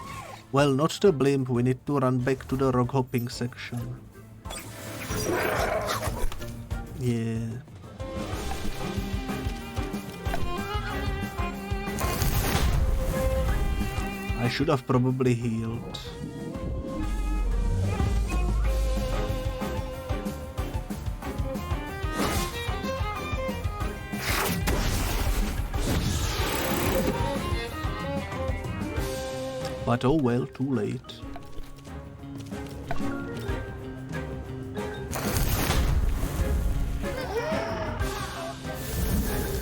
Well, not the blimp, we need to run back to the rock hopping section. Yeah. I should have probably healed. But oh well, too late.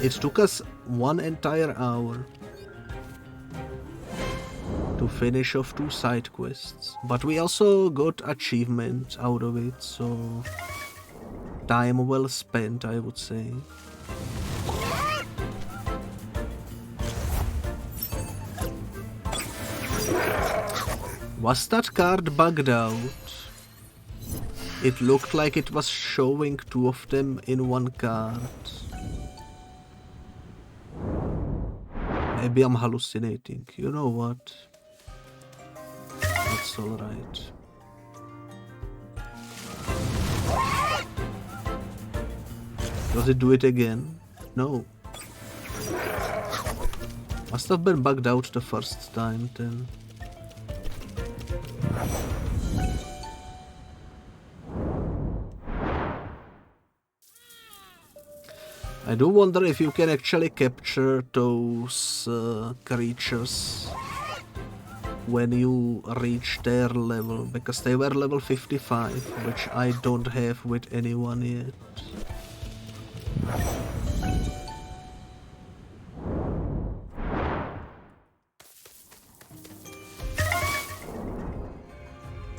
It took us 1 entire hour to finish off 2 side quests. But we also got achievement out of it, so time well spent, I would say. Was that card bugged out? It looked like it was showing 2 of them in 1 card. Maybe I'm hallucinating. You know what? That's alright. Does it do it again? No. Must have been bugged out the first time then. I do wonder if you can actually capture those creatures when you reach their level, because they were level 55, which I don't have with anyone yet.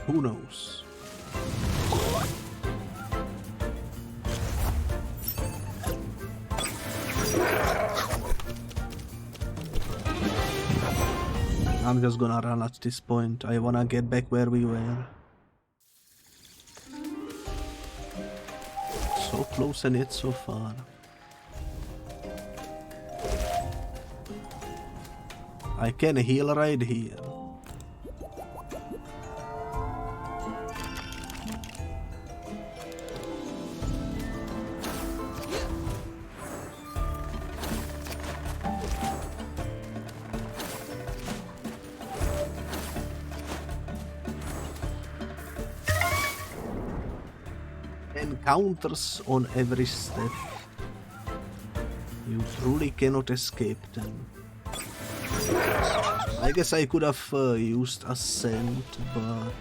Who knows? I'm just gonna run at this point. I wanna get back where we were. So close and yet so far. I can heal right here. counters on every step. You truly cannot escape them. I guess I could have used Ascent, but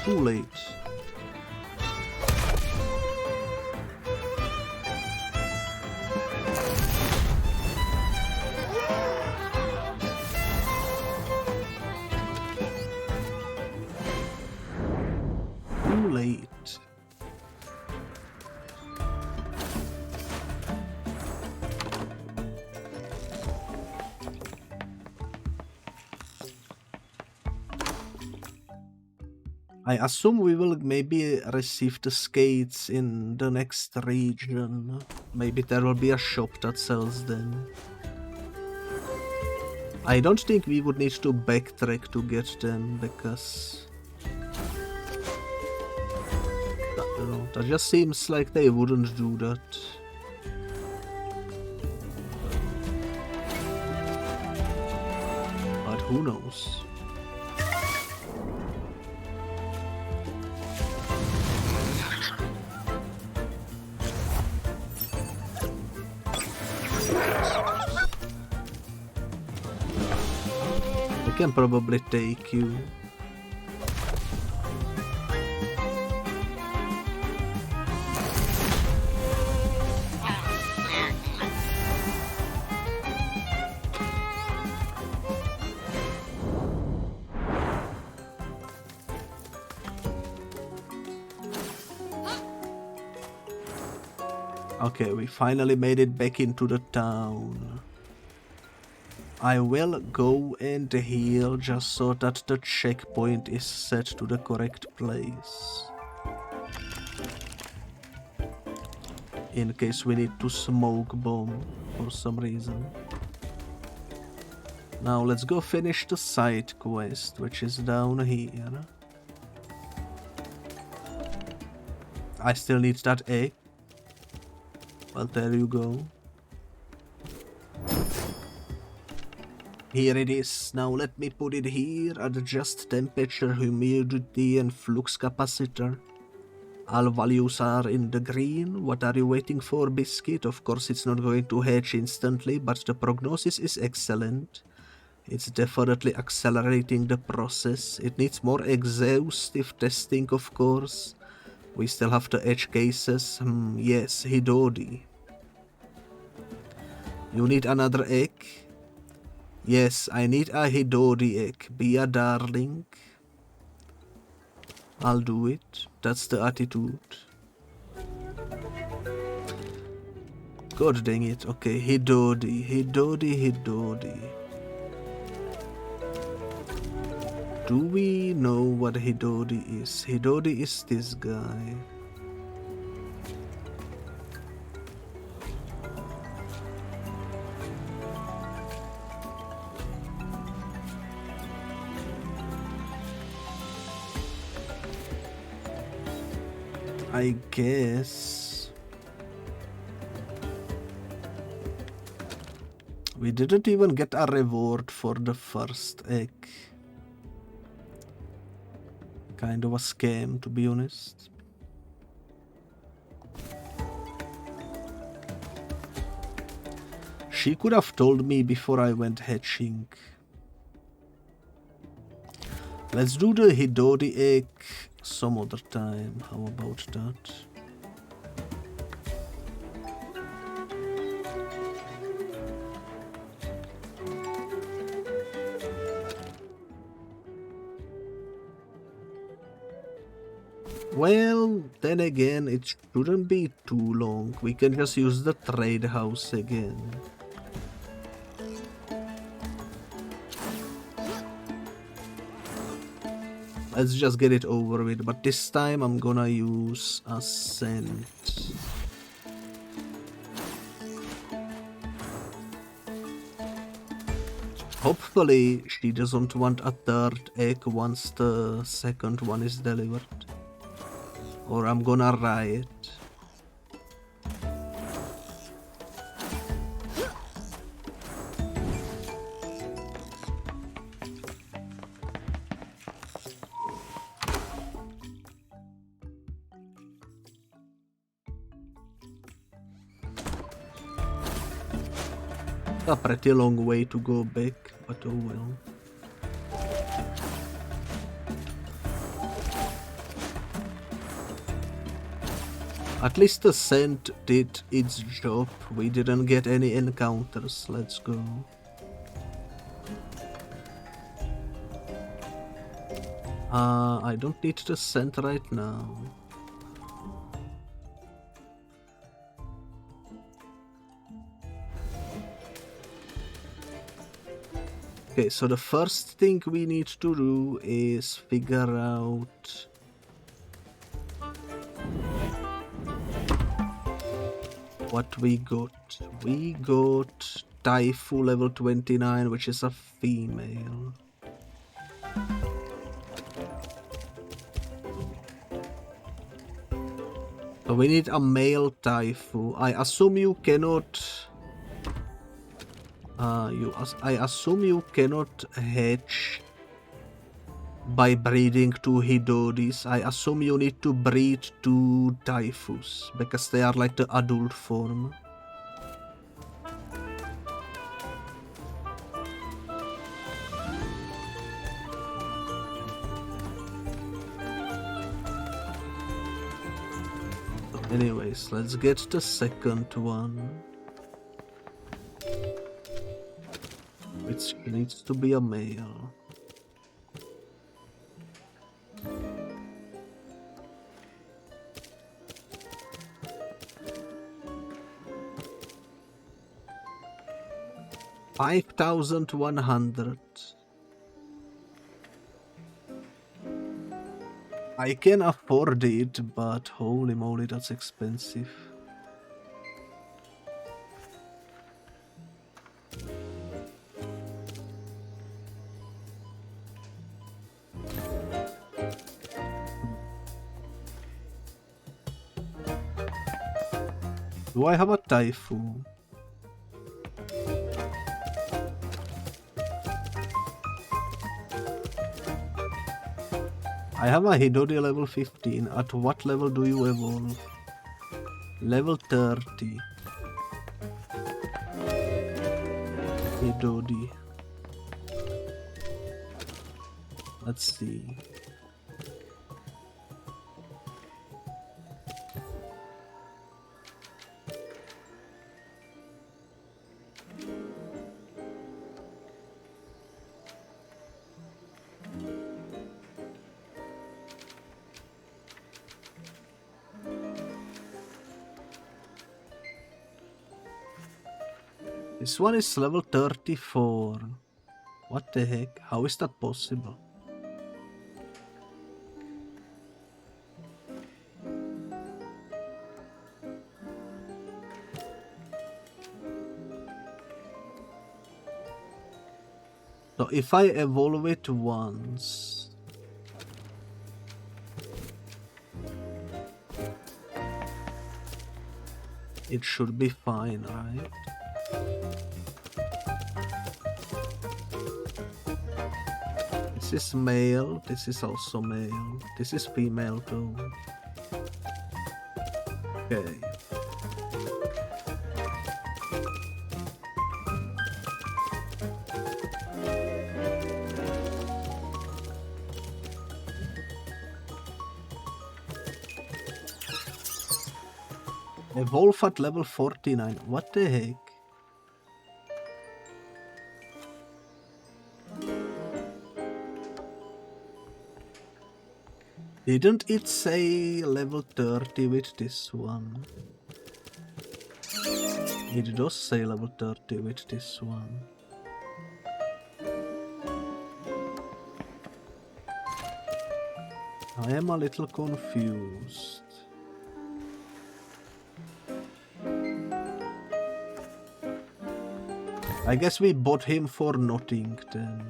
too late. Too late. I assume we will maybe receive the skates in the next region. Maybe there will be a shop that sells them. I don't think we would need to backtrack to get them, because I don't know, that just seems like they wouldn't do that. But who knows? I can probably take you. Okay, we finally made it back into the town. I will go and heal just so that the checkpoint is set to the correct place. In case we need to smoke bomb for some reason. Now let's go finish the side quest, which is down here. I still need that egg. Well, there you go. Here it is. Now let me put it here. Adjust temperature, humidity and flux capacitor. All values are in the green. What are you waiting for, Biscuit? Of course it's not going to hatch instantly, but the prognosis is excellent. It's definitely accelerating the process. It needs more exhaustive testing, of course. We still have the edge cases. Yes, Hidodi. You need another egg? Yes, I need a Hidodi egg. Be a darling. I'll do it. That's the attitude. God dang it. Okay, Hidodi. Do we know what Hidodi is? Hidodi is this guy. I guess we didn't even get a reward for the first egg. Kind of a scam, to be honest. She could have told me before I went hatching. Let's do the Hidodi egg some other time. How about that? Well, then again, it shouldn't be too long. We can just use the trade house again. Let's just get it over with, but this time I'm gonna use Ascent. Hopefully she doesn't want a third egg once the second one is delivered. Or I'm gonna riot. A pretty long way to go back, but oh well. At least the scent did its job. We didn't get any encounters. Let's go. I don't need the scent right now. Okay, so the first thing we need to do is figure out what we got. We got Taifu level 29, which is a female. So we need a male Taifu. I assume you cannot... I assume you cannot hatch by breeding two Hidodis. I assume you need to breed two Taifus, because they are like the adult form. Anyways, let's get the second one. Which needs to be a male. $5,100. I can afford it, but holy moly, that's expensive. Do I have a Taifu? I have a Hidodi level 15. At what level do you evolve? Level 30. Hidodi. Let's see. This one is level 34. What the heck? How is that possible? So if I evolve it once... it should be fine, right? This is male, this is also male, this is female too. Okay. Evolve at level 49. What the heck? Didn't it say level 30 with this one? It does say level 30 with this one. I am a little confused. I guess we bought him for nothing then.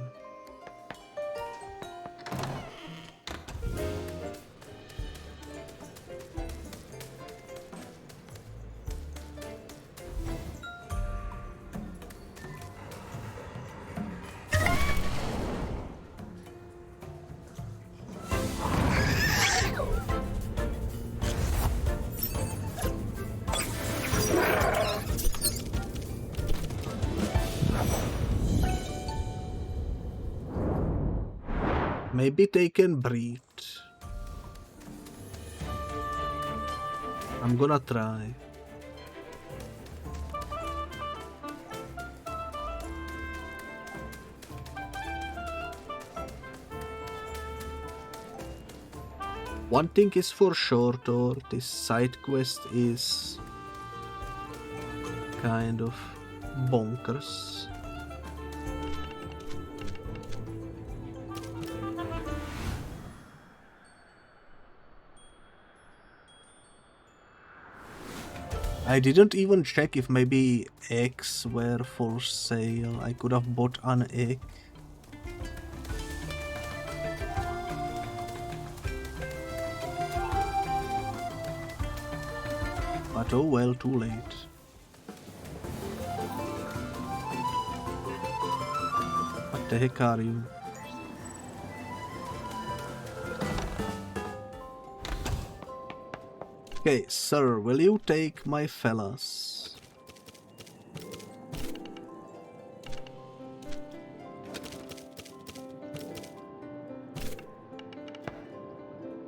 Maybe they can breed. I'm gonna try. One thing is for sure though, this side quest is kind of bonkers. I didn't even check if maybe eggs were for sale. I could have bought an egg. But oh well, too late. What the heck are you? Okay, sir, will you take my fellas?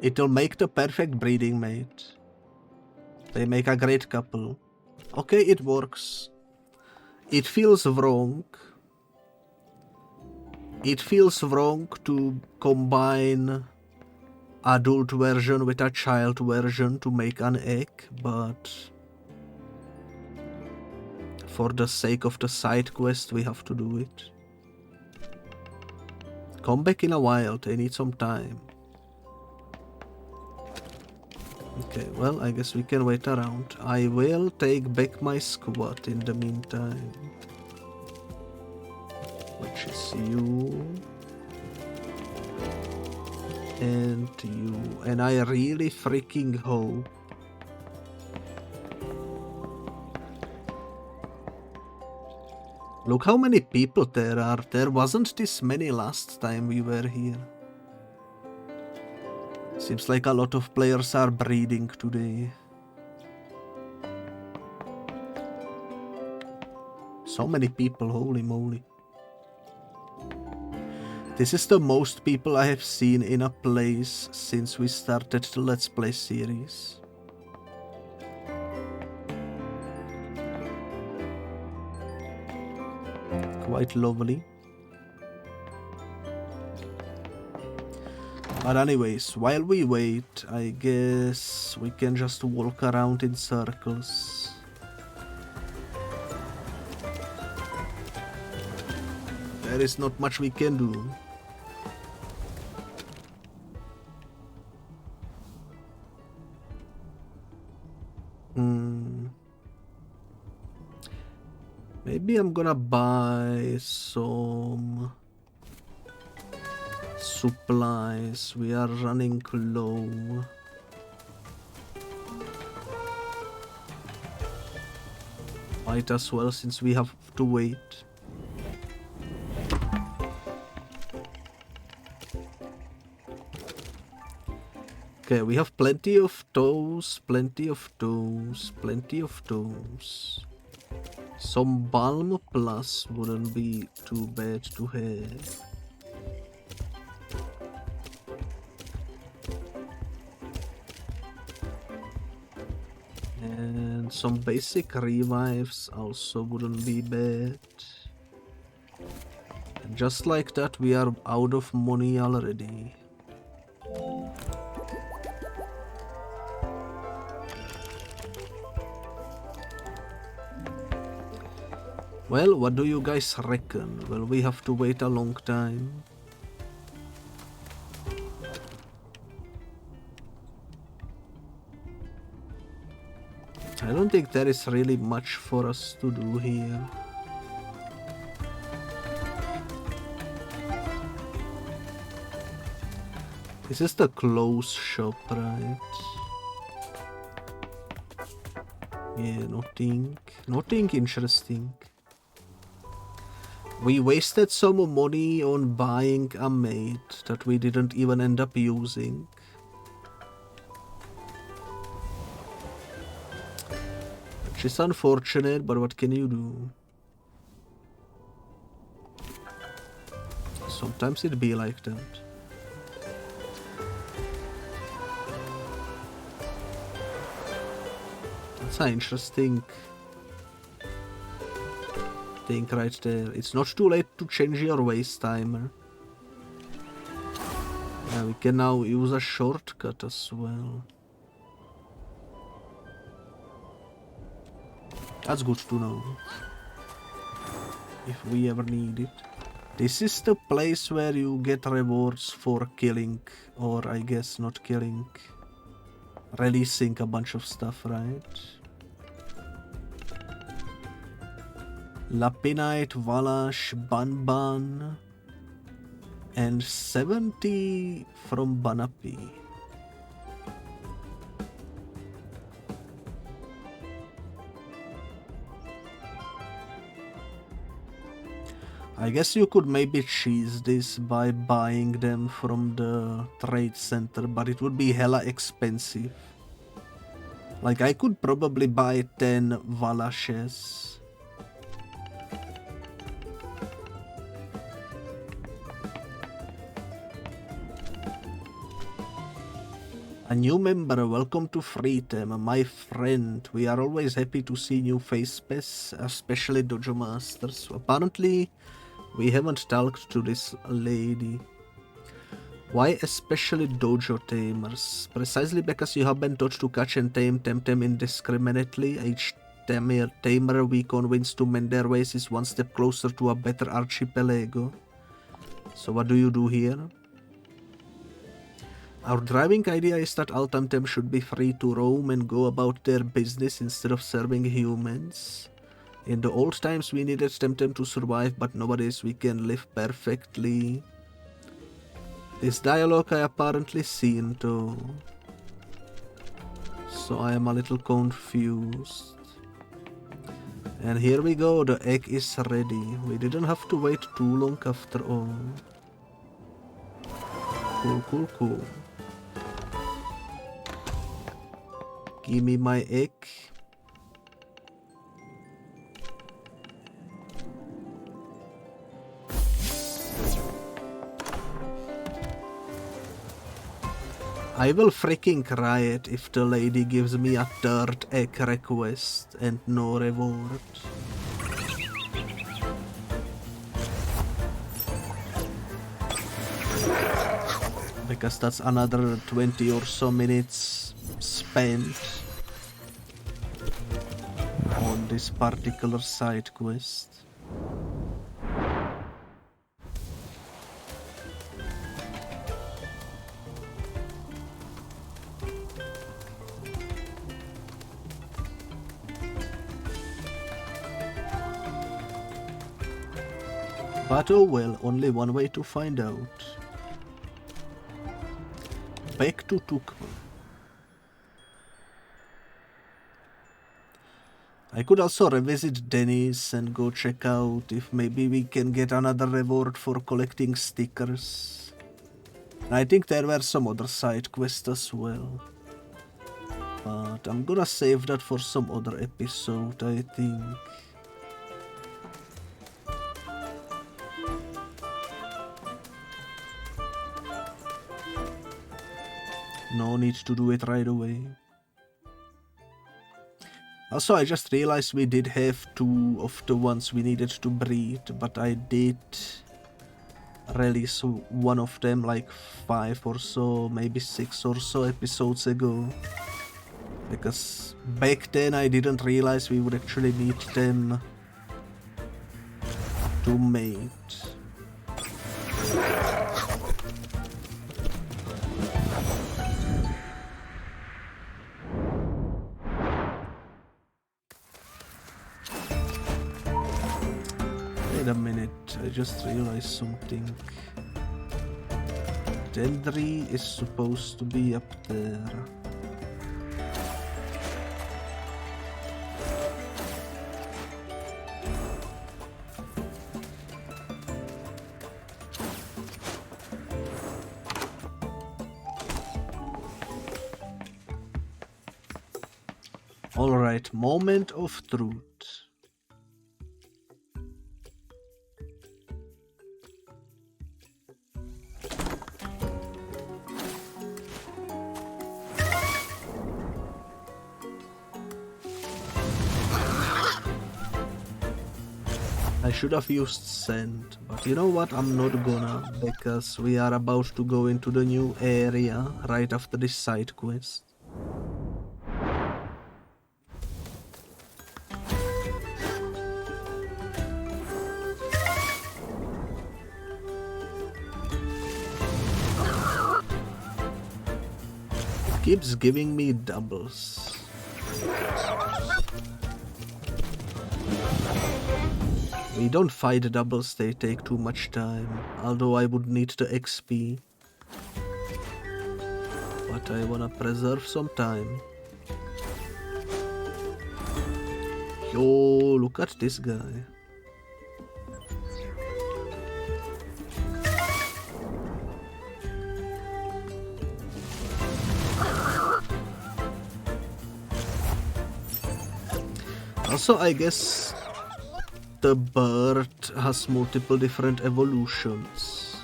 It'll make the perfect breeding mate. They make a great couple. Okay, it works. It feels wrong. It feels wrong to combine adult version with a child version to make an egg, but for the sake of the side quest we have to do it. Come back in a while, they need some time. Okay, well, I guess we can wait around. I will take back my squad in the meantime. Which is you. And you. And I really freaking hope look how many people there are. There wasn't this many last time we were here. Seems like a lot of players are breeding today. So many people, holy moly. This is the most people I have seen in a place since we started the Let's Play series. Quite lovely. But anyways, while we wait, I guess we can just walk around in circles. There is not much we can do. Maybe I'm gonna buy some supplies. We are running low. Might as well since we have to wait. Okay, we have plenty of those, plenty of those, plenty of those. Some Balm Plus wouldn't be too bad to have. And some basic revives also wouldn't be bad. And just like that, we are out of money already. Well, what do you guys reckon? Will we have to wait a long time? I don't think there is really much for us to do here. This is the clothes shop, right? Yeah, nothing interesting. We wasted some money on buying a mate that we didn't even end up using. Which is unfortunate, but what can you do? Sometimes it be like that. That's an interesting thing right there. It's not too late to change your waste timer. Yeah, we can now use a shortcut as well. That's good to know. If we ever need it. This is the place where you get rewards for killing, or I guess not killing. Releasing a bunch of stuff, right? Lapinite, Valash, Banban, and 70 from Banapi. I guess you could maybe cheese this by buying them from the trade center, but it would be hella expensive. Like, I could probably buy 10 Valashes. A new member, welcome to Free-TTS, my friend. We are always happy to see new faces, especially Dojo Masters. Apparently, we haven't talked to this lady. Why especially Dojo Tamers? Precisely because you have been taught to catch and tame Temtem indiscriminately. Each tamer we convince to mend their ways is one step closer to a better archipelago. So what do you do here? Our driving idea is that all Temtem should be free to roam and go about their business instead of serving humans. In the old times we needed Temtem to survive, but nowadays we can live perfectly. This dialogue I apparently seen too. So I am a little confused. And here we go, the egg is ready. We didn't have to wait too long after all. Cool, cool, cool. Give me my egg. I will freaking riot if the lady gives me a third egg request and no reward. Because that's another 20 or so minutes spent on this particular side quest. But oh well, only one way to find out. Back to Tucma. I could also revisit Dennis and go check out if maybe we can get another reward for collecting stickers. I think there were some other side quests as well. But I'm gonna save that for some other episode, I think. No need to do it right away. Also, I just realized we did have 2 of the ones we needed to breed, but I did release one of them like 5 or so, maybe 6 or so episodes ago. Because back then I didn't realize we would actually need them to mate. Wait a minute, I just realized something. Dendry is supposed to be up there. Alright, moment of truth. I should have used send, but you know what, I'm not gonna, because we are about to go into the new area right after this side quest. It keeps giving me doubles. We don't fight doubles, they take too much time, although I would need the XP. But I wanna preserve some time. Yo, look at this guy. Also, I guess the bird has multiple different evolutions.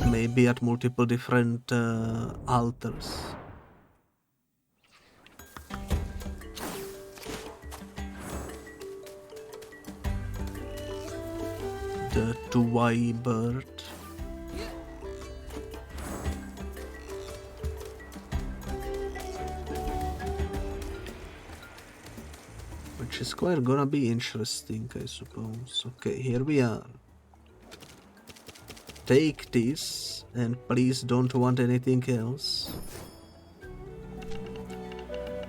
Maybe at multiple different altars. The Tucma bird. Which is quite gonna be interesting, I suppose. Okay, here we are. Take this, and please don't want anything else.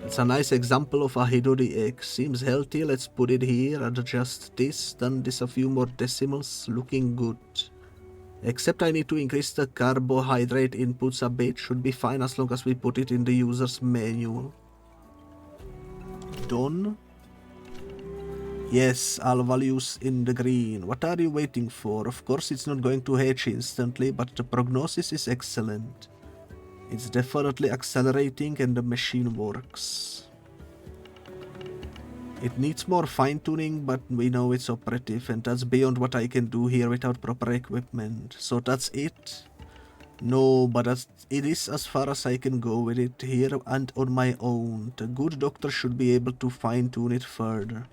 It's a nice example of a Hidori egg. Seems healthy, let's put it here. Adjust this, done this a few more decimals, looking good. Except I need to increase the carbohydrate inputs a bit, should be fine as long as we put it in the user's manual. Done. Yes, all values in the green. What are you waiting for? Of course it's not going to hatch instantly, but the prognosis is excellent. It's definitely accelerating and the machine works. It needs more fine-tuning, but we know it's operative, and that's beyond what I can do here without proper equipment. So that's it? No, but it is as far as I can go with it here and on my own. The good doctor should be able to fine-tune it further.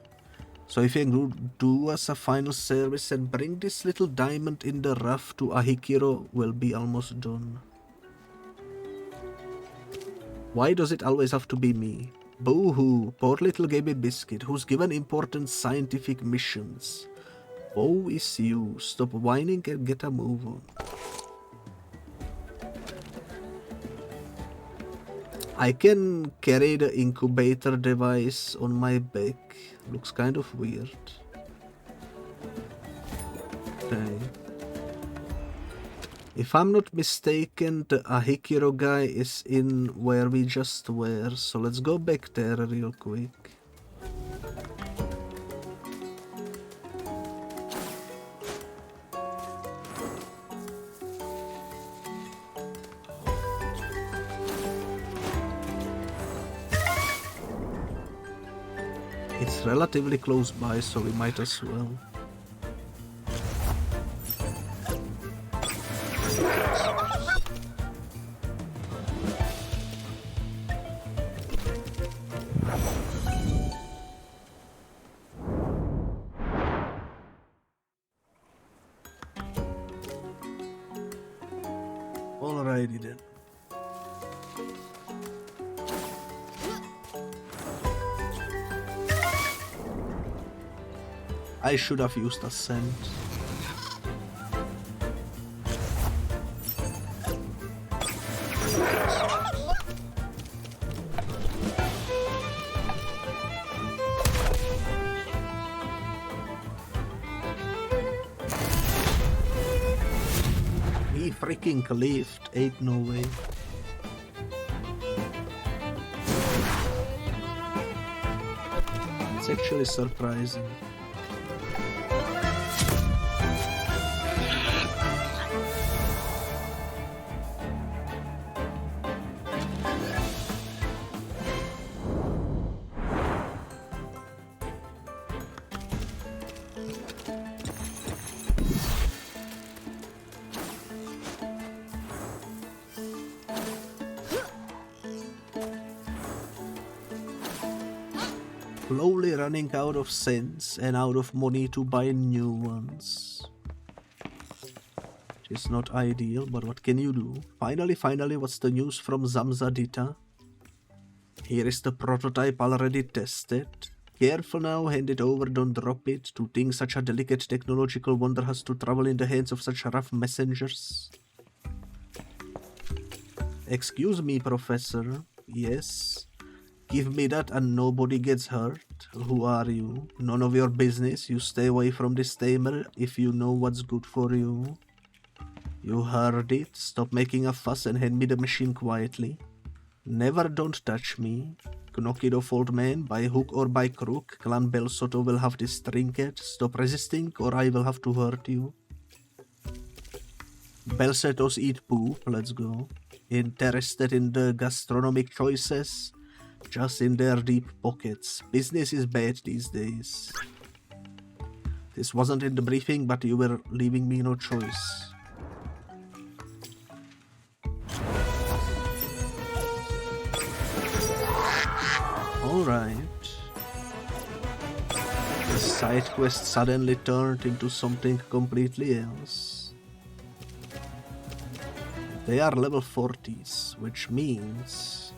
So if I could do as a final service and bring this little diamond in the rough to Ahikiro, we'll be almost done. Why does it always have to be me? Boo-hoo, poor little Gaby Biscuit, who's given important scientific missions. Woe is you, stop whining and get a move on. I can carry the incubator device on my back. Looks kind of weird. Okay. If I'm not mistaken, the Ahikiro guy is in where we just were, so let's go back there real quick. It's relatively close by, so we might as well. Alrighty then. I should have used a scent. He freaking cliffed, ain't no way. It's actually surprising. slowly running out of cents and out of money to buy new ones. Which is not ideal, but what can you do? Finally, what's the news from Zamzadita? Here is the prototype already tested. Careful now, hand it over, don't drop it. To think such a delicate technological wonder has to travel in the hands of such rough messengers. Excuse me, Professor. Yes. Give me that and nobody gets hurt. Who are you? None of your business. You stay away from this tamer if you know what's good for you. You heard it. Stop making a fuss and hand me the machine quietly. Never don't touch me. Knock it off, old man. By hook or by crook, Clan Bel Soto will have this trinket. Stop resisting or I will have to hurt you. Belsetos eat poop. Let's go. Interested in the gastronomic choices? Just in their deep pockets. Business is bad these days. This wasn't in the briefing, but you were leaving me no choice. Alright. The side quest suddenly turned into something completely else. They are level 40s, which means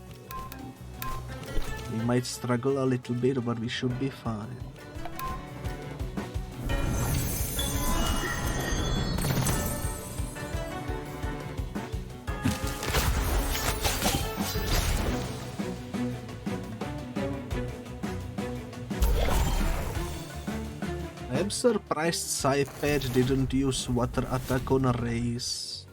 we might struggle a little bit, but we should be fine. I'm surprised Cypad didn't use water attack on a race.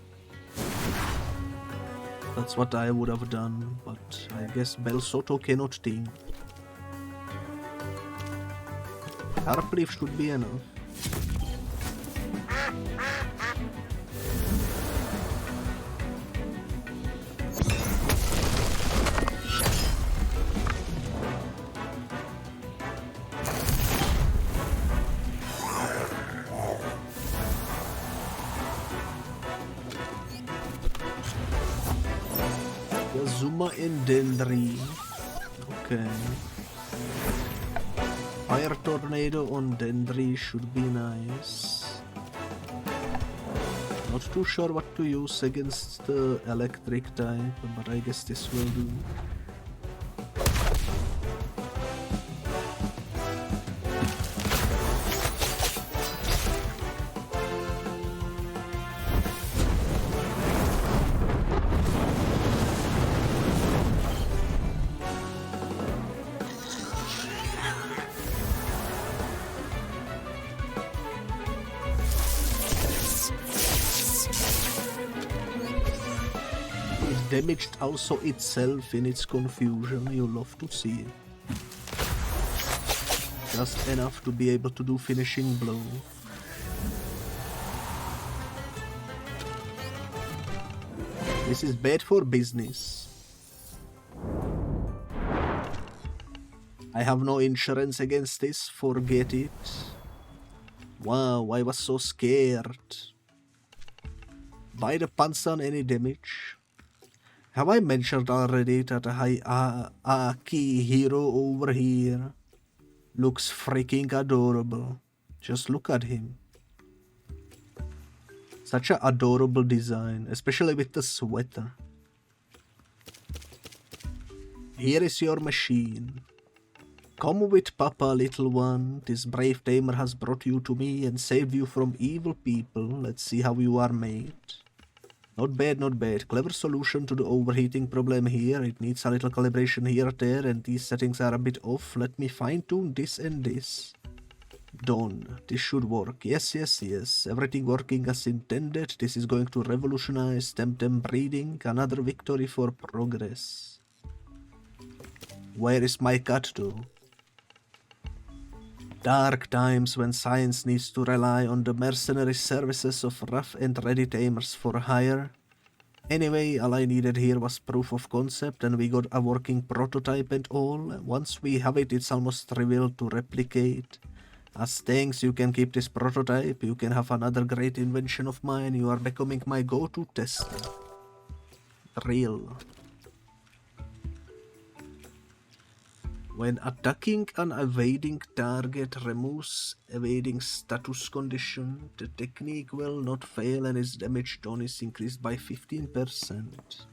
That's what I would have done, but I guess Bel Soto cannot think. Harp Leaf should be enough. Zuma and Dendry. Okay. Fire Tornado on Dendry should be nice. Not too sure what to use against the electric type, but I guess this will do. Damaged also itself in its confusion, you love to see it. Just enough to be able to do finishing blow. This is bad for business. I have no insurance against this, forget it. Wow, I was so scared. By the Pansan, any damage? Have I mentioned already that a key hero over here looks freaking adorable? Just look at him. Such an adorable design, especially with the sweater. Here is your machine. Come with Papa, little one. This brave tamer has brought you to me and saved you from evil people. Let's see how you are made. Not bad, not bad. Clever solution to the overheating problem here. It needs a little calibration here or there, and these settings are a bit off. Let me fine-tune this and this. Done. This should work. Yes, yes, yes. Everything working as intended. This is going to revolutionize Temtem breeding. Another victory for progress. Where is my cat though? Dark times when science needs to rely on the mercenary services of rough and ready tamers for hire. Anyway, all I needed here was proof of concept, and we got a working prototype and all. Once we have it, it's almost trivial to replicate. As thanks, you can keep this prototype. You can have another great invention of mine. You are becoming my go-to tester. Real. When attacking an evading target removes evading status condition, the technique will not fail and its damage tone is increased by 15%.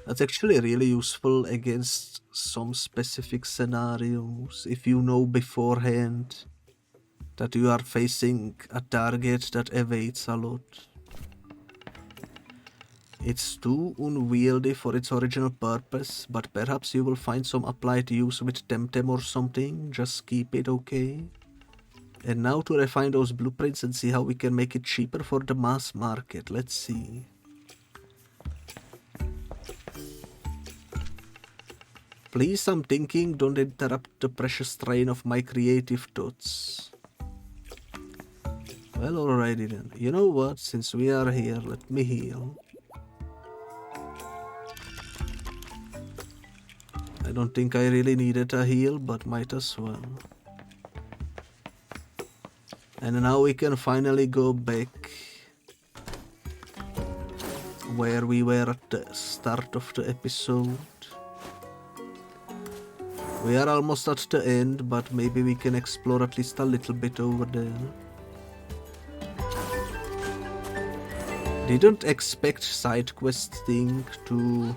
That's actually really useful against some specific scenarios if you know beforehand that you are facing a target that evades a lot. It's too unwieldy for its original purpose, but perhaps you will find some applied use with Temtem or something. Just keep it okay. And now to refine those blueprints and see how we can make it cheaper for the mass market. Let's see. Please, I'm thinking, don't interrupt the precious train of my creative thoughts. Well, alrighty then. You know what? Since we are here, let me heal. I don't think I really needed a heal, but might as well. And now we can finally go back where we were at the start of the episode. We are almost at the end, but maybe we can explore at least a little bit over there. Didn't expect side quest thing to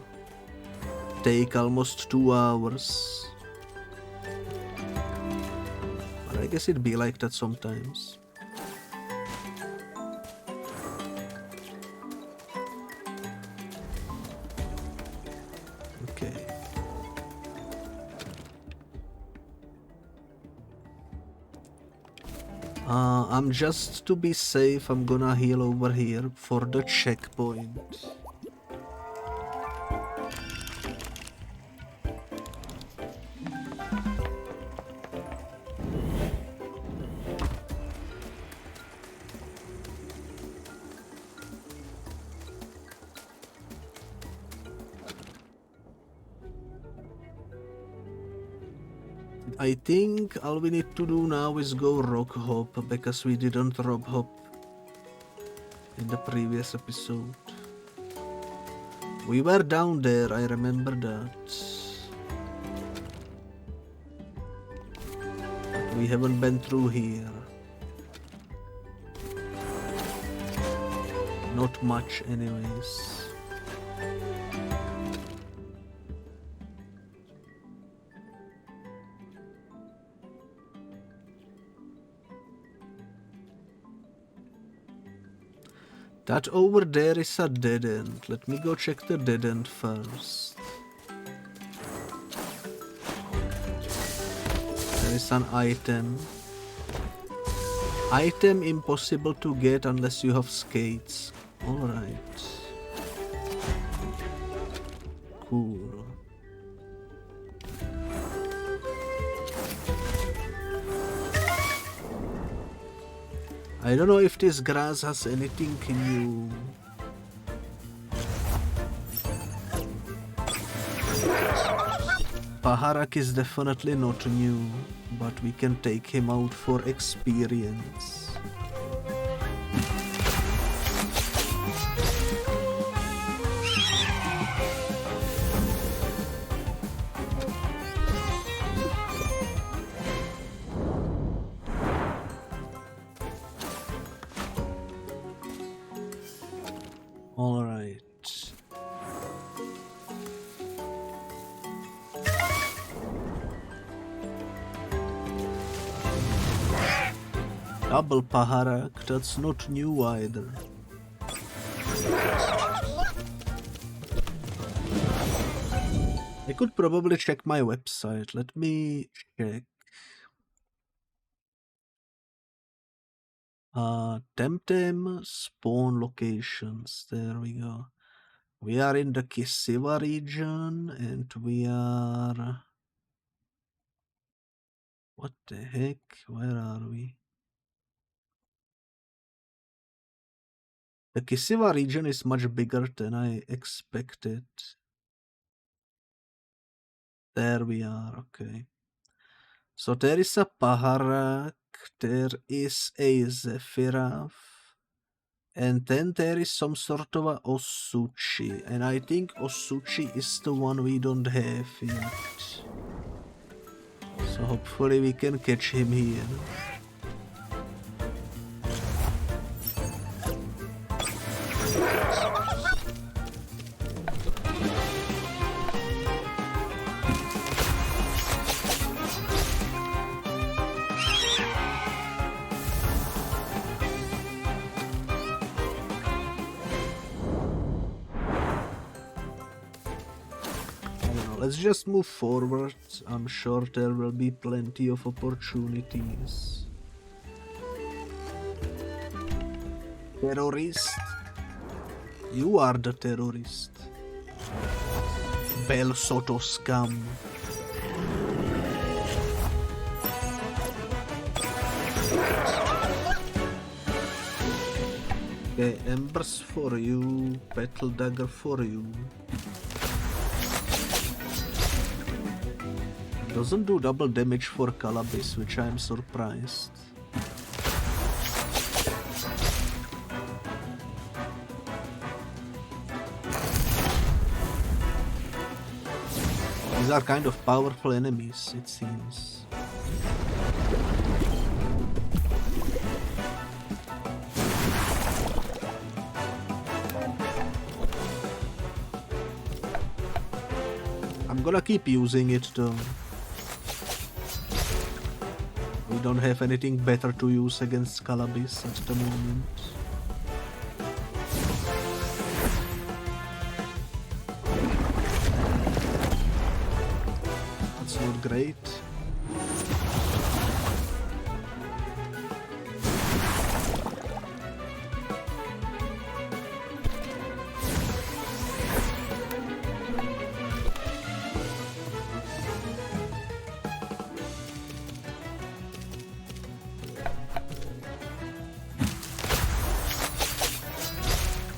take almost 2 hours. But I guess it'd be like that sometimes. Okay. I'm just to be safe, I'm gonna heal over here for the checkpoint. I think all we need to do now is go rock hop, because we didn't rock hop in the previous episode. We were down there, I remember that. But we haven't been through here. Not much anyways. That over there is a dead end. Let me go check the dead end first. There is an item. Item impossible to get unless you have skates. Alright. Cool. I don't know if this grass has anything new. Paharak is definitely not new, but we can take him out for experience. Double Paharak, that's not new either. I could probably check my website. Let me check. Temtem spawn locations. There we go. We are in the Kisiva region and we are... What the heck? Where are we? The Kisiva region is much bigger than I expected. There we are, okay. So there is a Paharak, there is a Zephyrath, And then there is some sort of a Osuchi, and I think Osuchi is the one we don't have yet. So hopefully we can catch him here. Let's just move forward. I'm sure there will be plenty of opportunities. Terrorist? You are the terrorist. Bel Soto scum. Okay, embers for you, battle dagger for you. Doesn't do double damage for Calabis, which I'm surprised. These are kind of powerful enemies, it seems. I'm gonna keep using it though. We don't have anything better to use against Calabis at the moment. That's not great.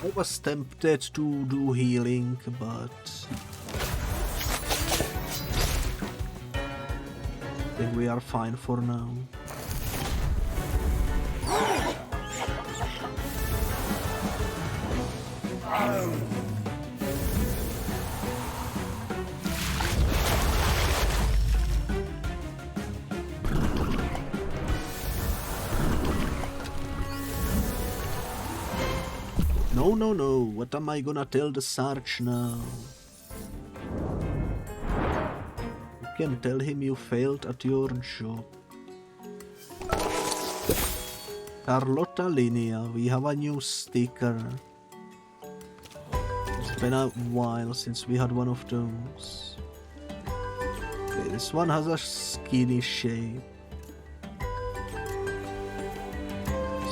I was tempted to do healing, but I think we are fine for now. No, what am I gonna tell the Sarge now? You can tell him you failed at your job. Carlotta Linea, we have a new sticker. It's been a while since we had one of those. Okay, this one has a skinny shape.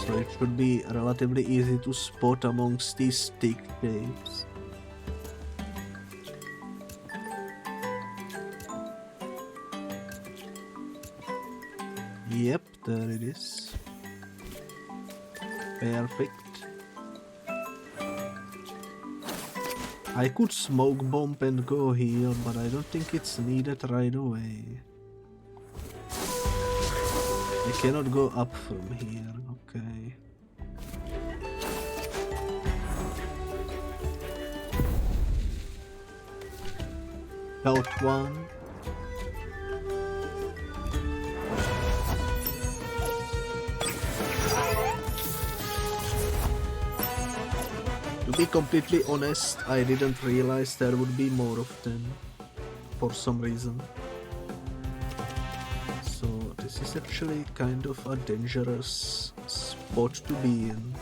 So it should be relatively easy to spot amongst these stick shapes. Yep, there it is. Perfect. I could smoke bomb and go here, but I don't think it's needed right away. I cannot go up from here, okay. Out one. To be completely honest, I didn't realize there would be more of them for some reason. So this is actually kind of a dangerous spot to be in.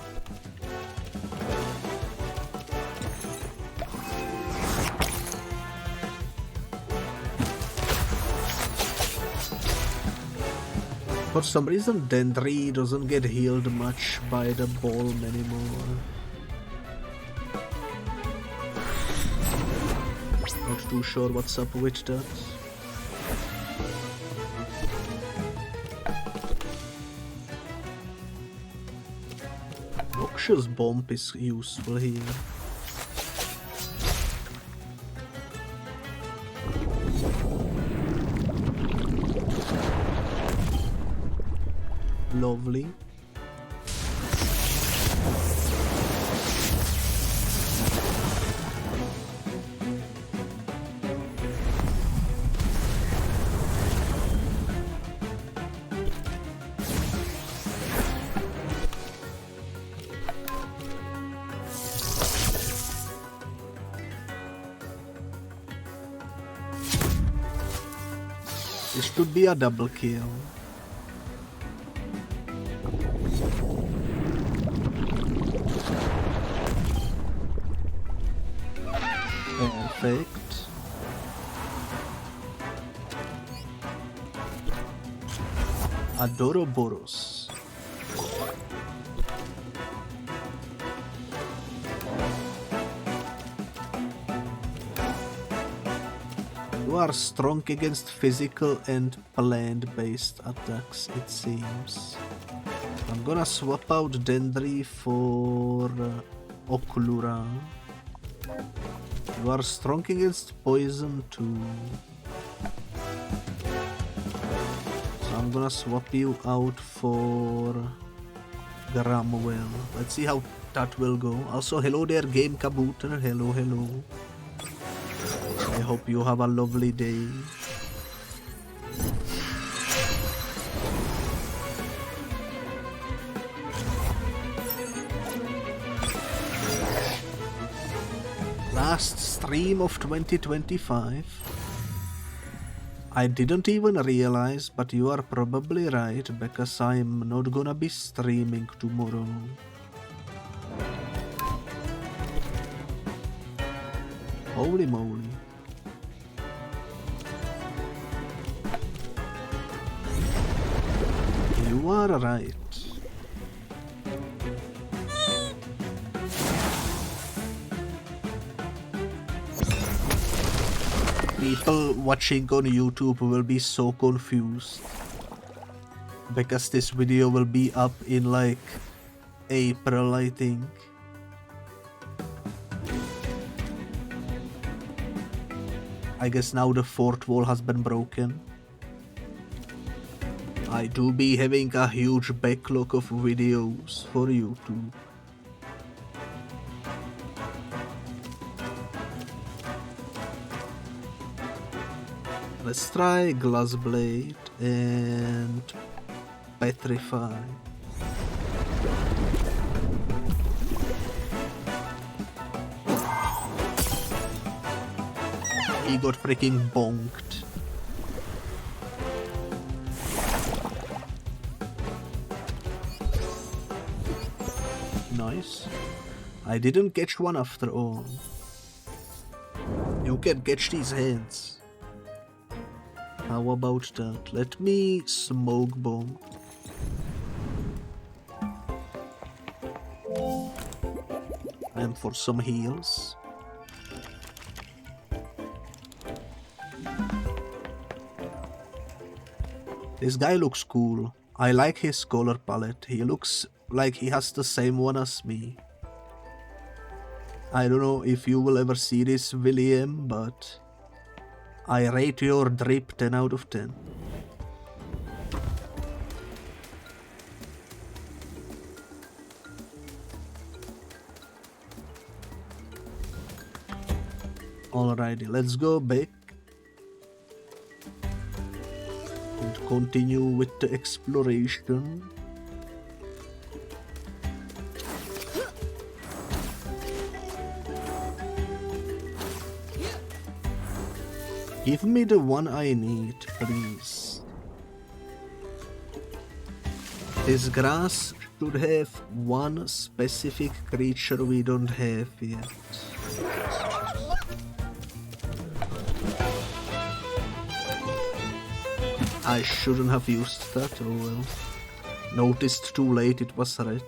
For some reason Dendry doesn't get healed much by the balm anymore. Not too sure what's up with that. Noxious bomb is useful here. Lovely. could be a double kill. Perfect. Adoroboros. You are strong against physical and plant-based attacks, it seems. I'm gonna swap out Dendry for Oklura. You are strong against poison too. So I'm gonna swap you out for Gramwell. Let's see how that will go. Also, hello there, Game Kabooter. Hello, hello. I hope you have a lovely day. Last stream of 2025. I didn't even realize, but you are probably right, because I'm not gonna be streaming tomorrow. Holy moly. You are right. People watching on YouTube will be so confused because this video will be up in like April, I think. I guess now the fourth wall has been broken. I do be having a huge backlog of videos for YouTube. Let's try Glass Blade and Petrify. He got freaking bonked. Nice. I didn't catch one after all. You can catch these heads. How about that? Let me smoke bomb. And for some heals. This guy looks cool. I like his color palette. He looks like he has the same one as me. I don't know if you will ever see this, William, but I rate your drip 10 out of 10. Alrighty, let's go back and continue with the exploration. Give me the one I need, please. This grass should have one specific creature we don't have yet. I shouldn't have used that, oh well. Noticed too late it was red.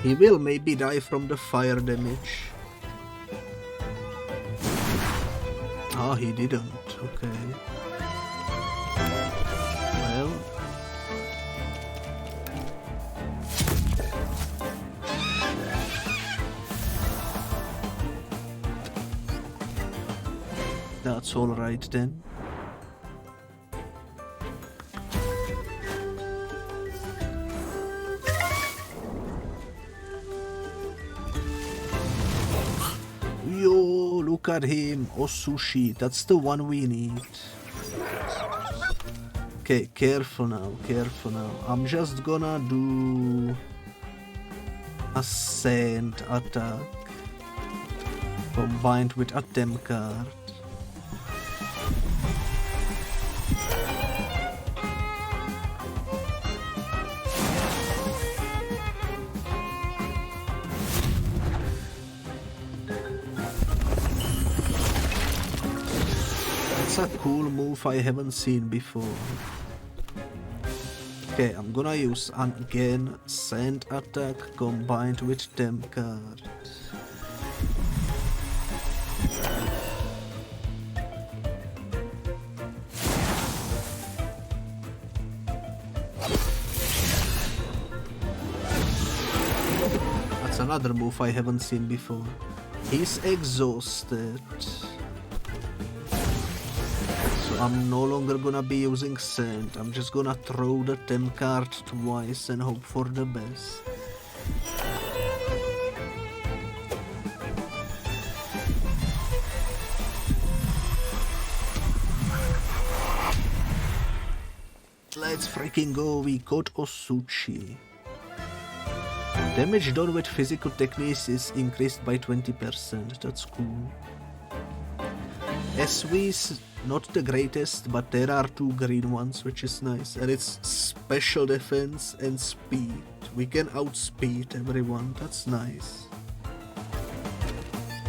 He will maybe die from the fire damage. Ah, he didn't, okay. Well. That's alright then. Look at him, Osuchi, that's the one we need. Okay, careful now, careful now. I'm just gonna do a sand attack. combined with a Tem card. That's a cool move I haven't seen before. Okay, I'm gonna use again Sand Attack combined with Tem card. That's another move I haven't seen before. He's exhausted. I'm no longer gonna be using Sand, I'm just gonna throw the Tem card twice and hope for the best. Let's freaking go, we caught Osuchi. Damage done with physical techniques is increased by 20%, that's cool. SV's not the greatest, but there are 2 green ones, which is nice. And it's special defense and speed. We can outspeed everyone, that's nice.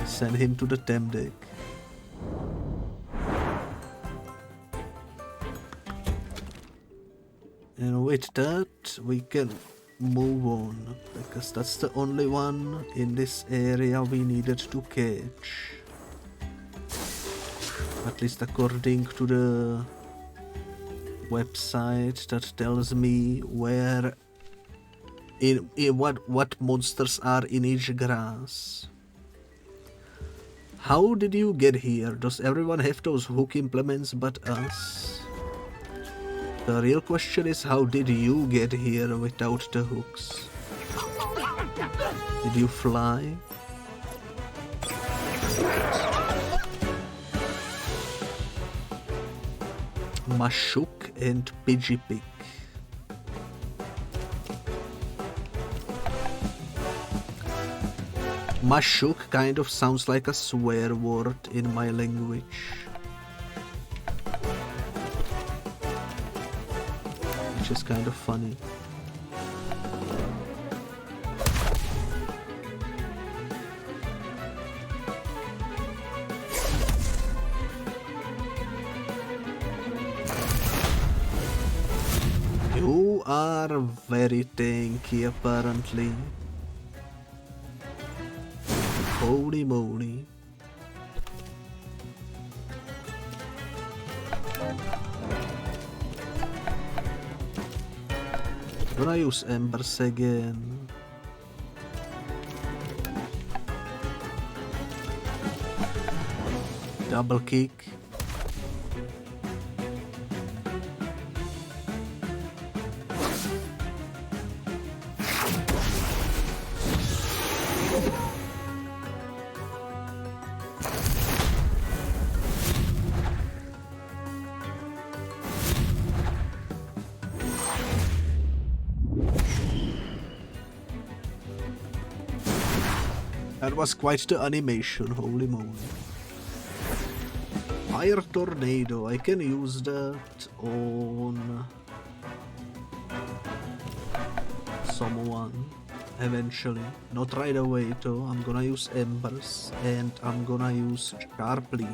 Send him to the Tem deck. And with that, we can move on, because that's the only one in this area we needed to catch. At least according to the website that tells me where what monsters are in each grass. How did you get here? Does everyone have those hook implements but us? The real question is, how did you get here without the hooks? Did you fly? Mashuk and Pidgepick. Mashuk kind of sounds like a swear word in my language. Which is kind of funny. You are very tanky apparently. Holy moly. Gonna use Embers again. Double kick. That was quite the animation, holy moly. Fire Tornado, I can use that on someone eventually. Not right away though, I'm gonna use Embers and I'm gonna use Sharp Leaf.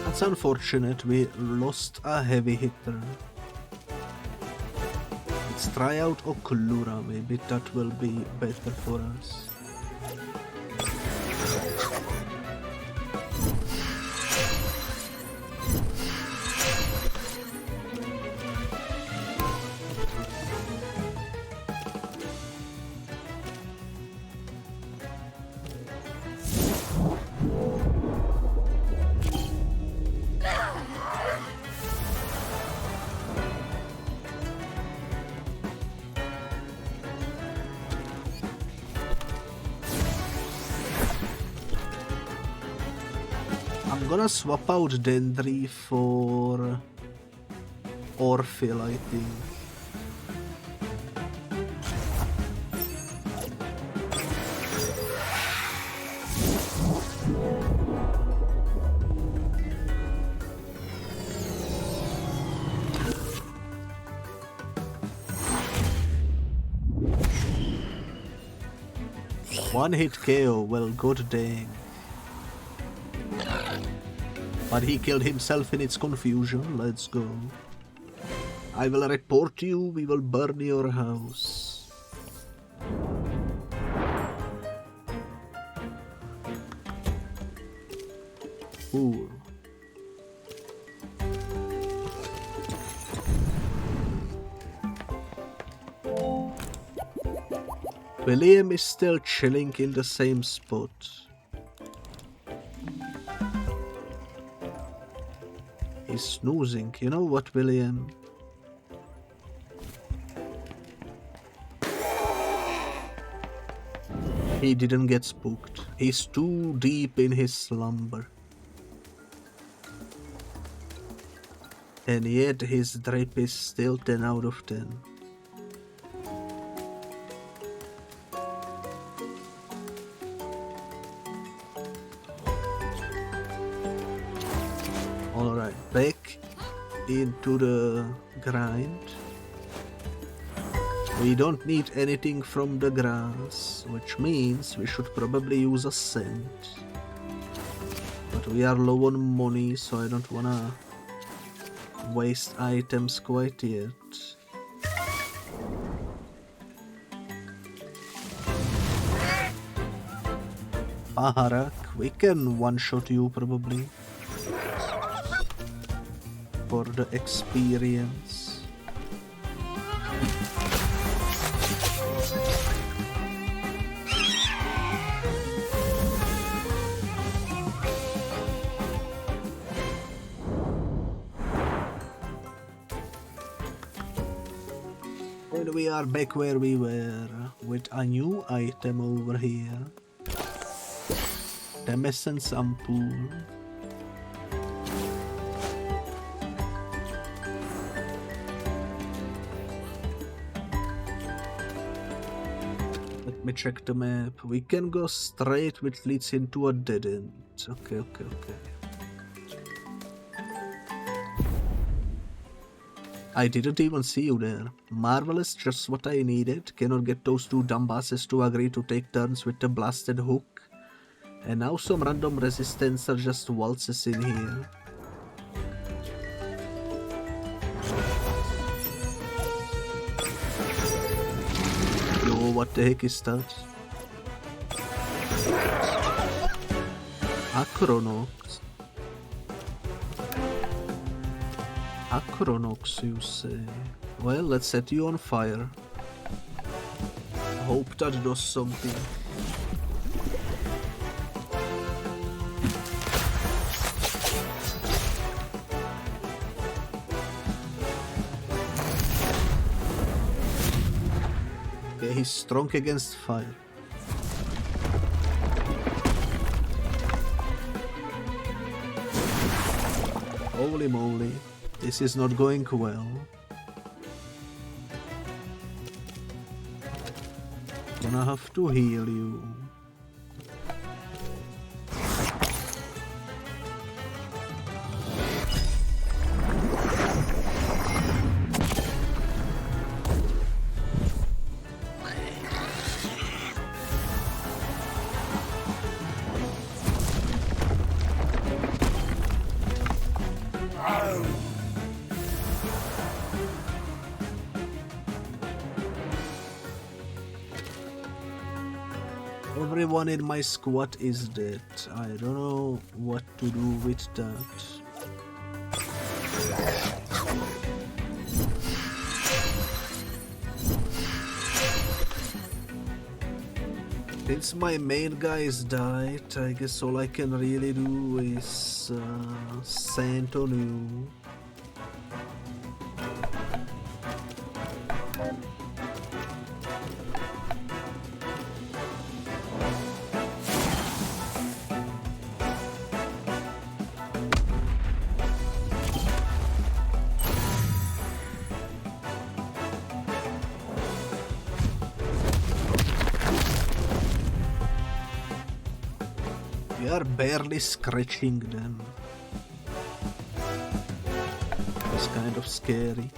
It's unfortunate we lost a heavy hitter. Let's try out Oklura, maybe that will be better for us. I'm gonna swap out Dendry for Orphil, I think. One hit KO, well, good dang. But he killed himself in its confusion, let's go. I will report you, we will burn your house. Cool. William is still chilling in the same spot. He's snoozing. You know what, William? He didn't get spooked. He's too deep in his slumber. And yet his drip is still 10 out of 10. Alright, back into the grind. We don't need anything from the grass, which means we should probably use a scent. But we are low on money, so I don't wanna waste items quite yet. Baharak, we can one-shot you probably. For the experience. And we are back where we were, with a new item over here. Temescence Ampoule. Let me check the map. We can go straight, which leads into a dead end. Okay. I didn't even see you there. Marvelous, just what I needed. Cannot get those two dumbasses to agree to take turns with the blasted hook. And now some random resistancer just waltzes in here. Yo, what the heck is that? Acronox. Acronox, you say? Well, let's set you on fire. Hope that does something. Okay, he's strong against fire. Holy moly. This is not going well. Gonna have to heal you. Everyone in my squad is dead. I don't know what to do with that. Since my main guys died, I guess all I can really do is sand on you. are barely scratching them. It's kind of scary.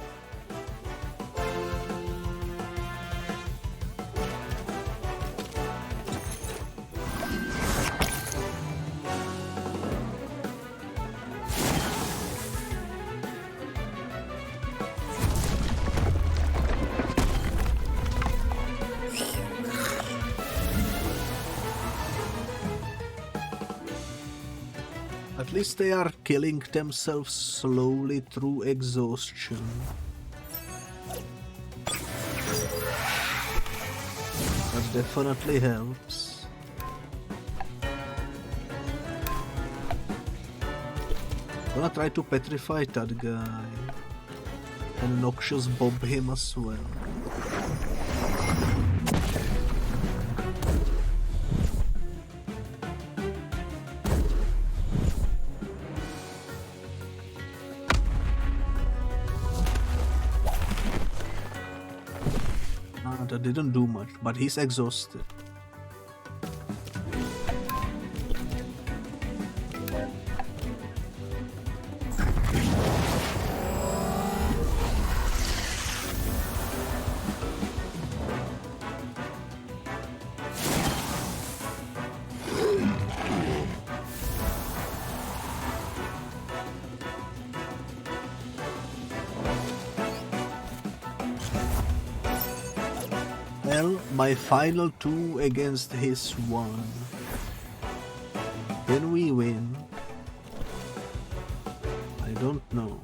At least they are killing themselves slowly through exhaustion. That definitely helps. I'm gonna try to petrify that guy and noxious bob him as well. That didn't do much, but he's exhausted. Well, my final 2 against his 1. Can we win? I don't know.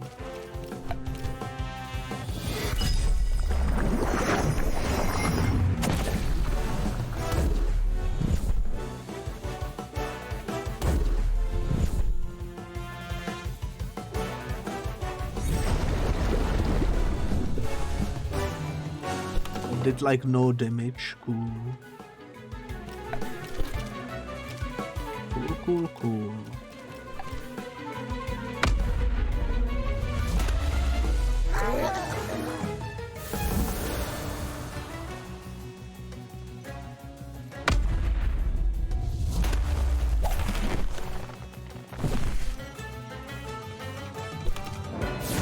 Did like no damage. Cool. Cool.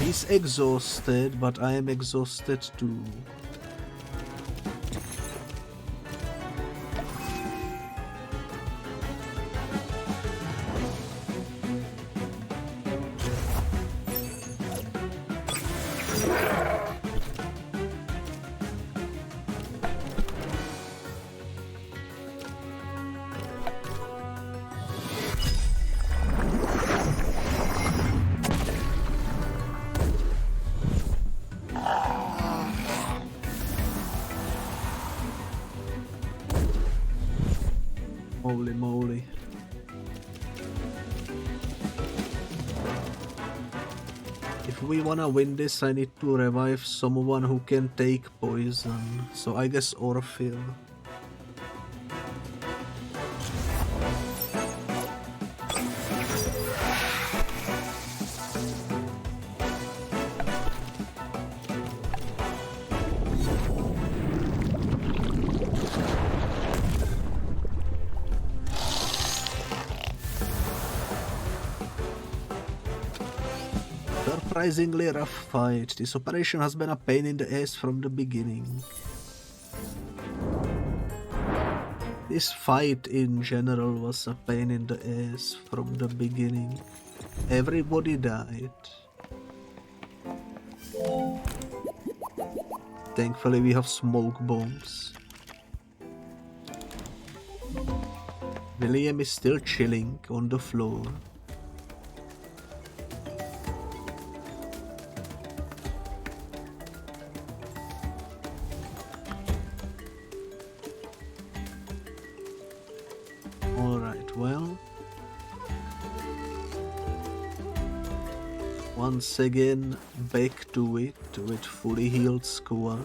He's exhausted, but I am exhausted too. Holy moly. If we wanna win this, I need to revive someone who can take poison. So I guess Orphil. Surprisingly rough fight. This operation has been a pain in the ass from the beginning. This fight in general was a pain in the ass from the beginning. Everybody died. Thankfully we have smoke bombs. William is still chilling on the floor. Once again, back to it with fully healed squad.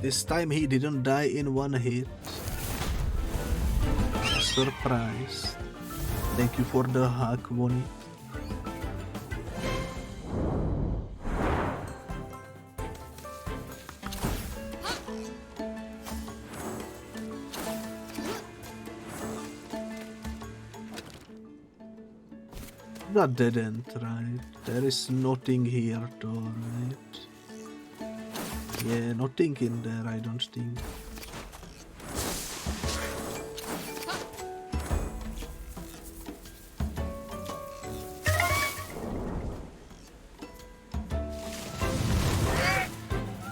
This time he didn't die in one hit. Surprised. Thank you for the hug, Bonnie. Not dead end, right? There is nothing here though, right? Yeah, nothing in there, I don't think.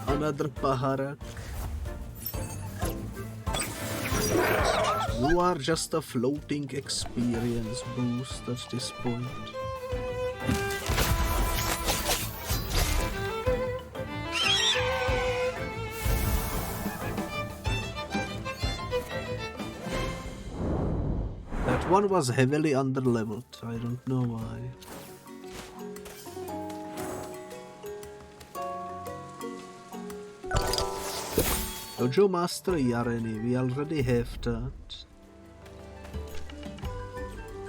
Another Paharak. You are just a floating experience boost at this point. That one was heavily underleveled, I don't know why. Dojo Master Yareni, we already have that.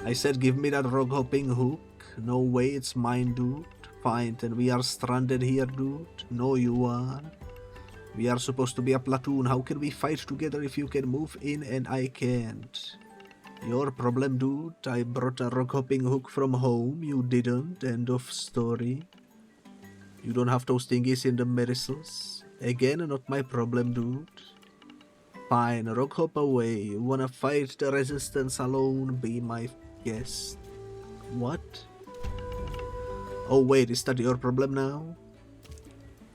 I said give me that rock hopping hook. No way, it's mine, dude. Fine, then we are stranded here, dude. No, you are. We are supposed to be a platoon. How can we fight together if you can move in and I can't? Your problem, dude. I brought a rock hopping hook from home. You didn't. End of story. You don't have those thingies in the medicines. Again, not my problem, dude. Fine, rock hop away. You wanna fight the resistance alone? Be my guest. What? Oh wait, is that your problem now?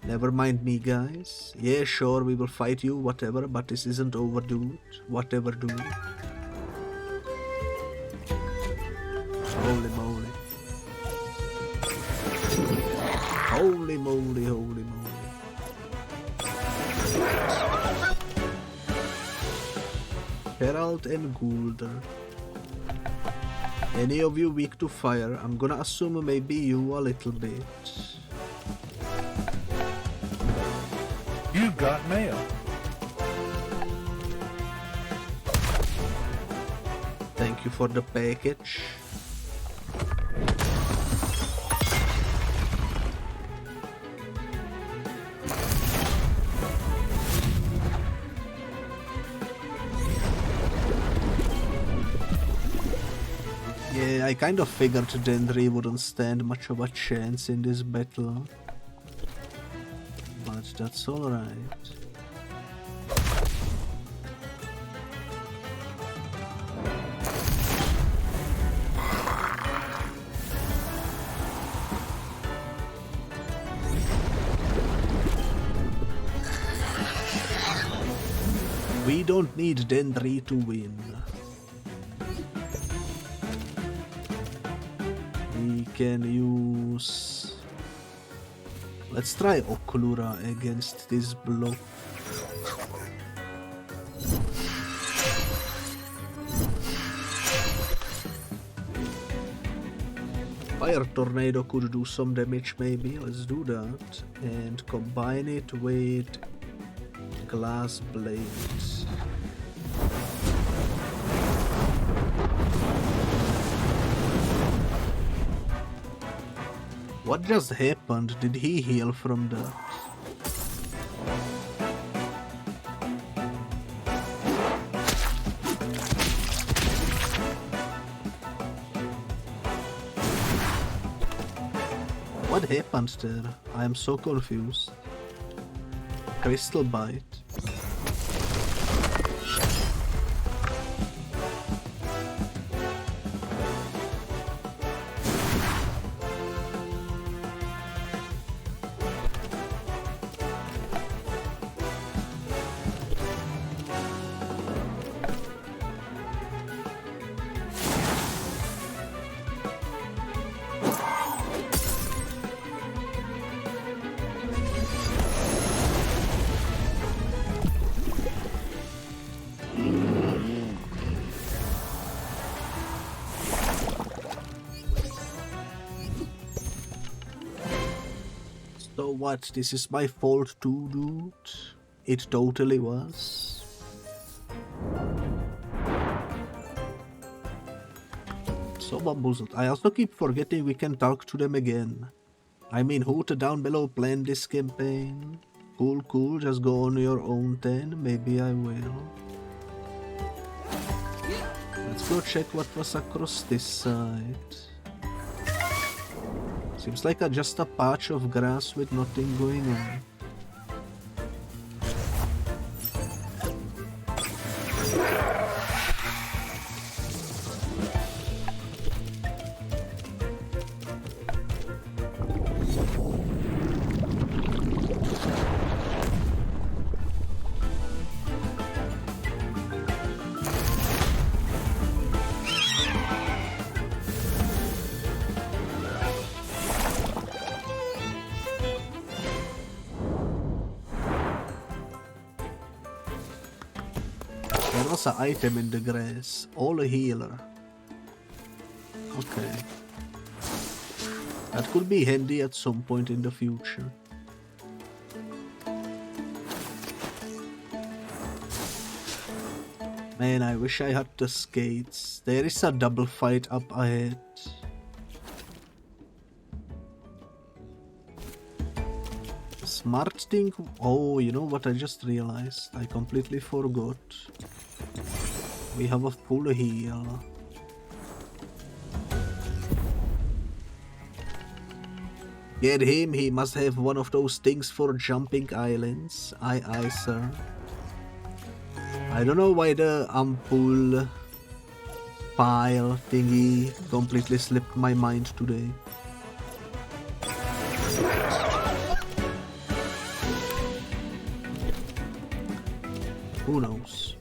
Never mind me, guys. Yeah, sure, we will fight you, whatever, but this isn't over, dude. Whatever, dude. Holy moly. Holy moly, holy moly. Herald and Gulder. Any of you weak to fire? I'm gonna assume maybe you a little bit. You've got mail. Thank you for the package. Yeah, I kind of figured Zaytri wouldn't stand much of a chance in this battle. But that's alright. We don't need Zaytri to win. We can use... Let's try Okulura against this block. Fire Tornado could do some damage maybe, let's do that. And combine it with Glass Blades. What just happened? Did he heal from that? What happened there? I am so confused. Crystal Bite. So what, this is my fault too, dude? It totally was. So bamboozled. I also keep forgetting we can talk to them again. I mean, who down below planned this campaign? Cool, just go on your own then. Maybe I will. Let's go check what was across this side. Seems like just a patch of grass with nothing going on. An item in the grass. All a healer. Okay. That could be handy at some point in the future. Man, I wish I had the skates. There is a double fight up ahead. Smart thing. Oh, you know what I just realized? I completely forgot. We have a full heal. Get him, he must have one of those things for jumping islands. Aye, sir. I don't know why the ampoule pile thingy completely slipped my mind today. Who knows?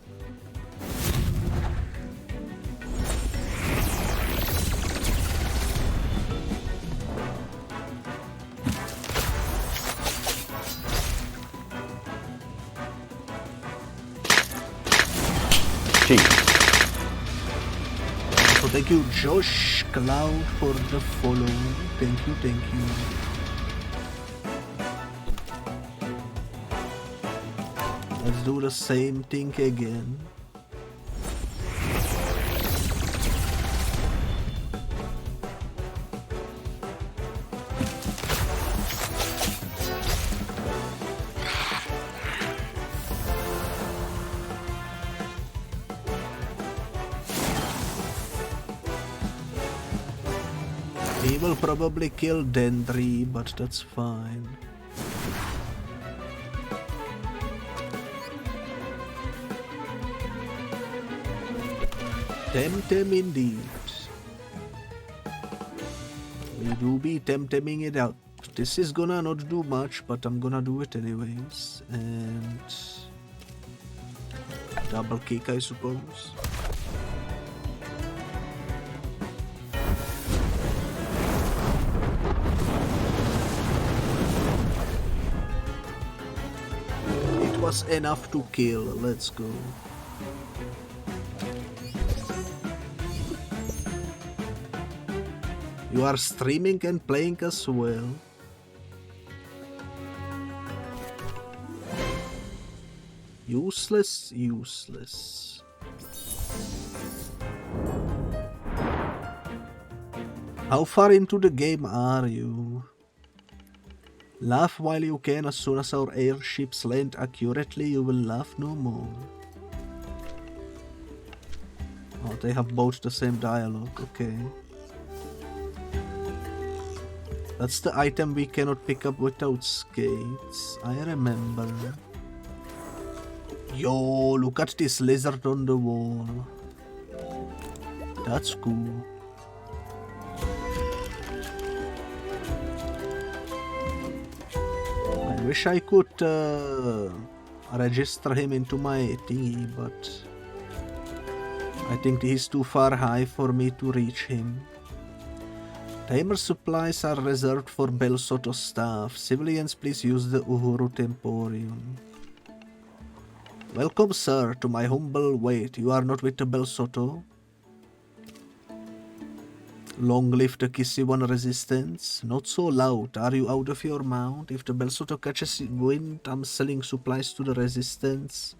So thank you Josh Cloud for the follow. Thank you. Let's do the same thing again. He will probably kill Dendry, but that's fine. Temtem indeed. We do be temteming it out. This is gonna not do much, but I'm gonna do it anyways. And double kick, I suppose. It was enough to kill. Let's go. You are streaming and playing as well. Useless. How far into the game are you? Laugh while you can. As soon as our airships land accurately, you will laugh no more. Oh, they have both the same dialogue, okay. That's the item we cannot pick up without skates. I remember. Yo, look at this lizard on the wall. That's cool. I wish I could register him into my thingy, but I think he's too far high for me to reach him. Tamer supplies are reserved for Bel Soto staff. Civilians, please use the Uhuru Temporium. Welcome, sir, to my humble wait. You are not with the Bel Soto? Long live the Kissy One resistance. Not so loud. Are you out of your mount? If the Belsoto catches wind, I'm selling supplies to the resistance.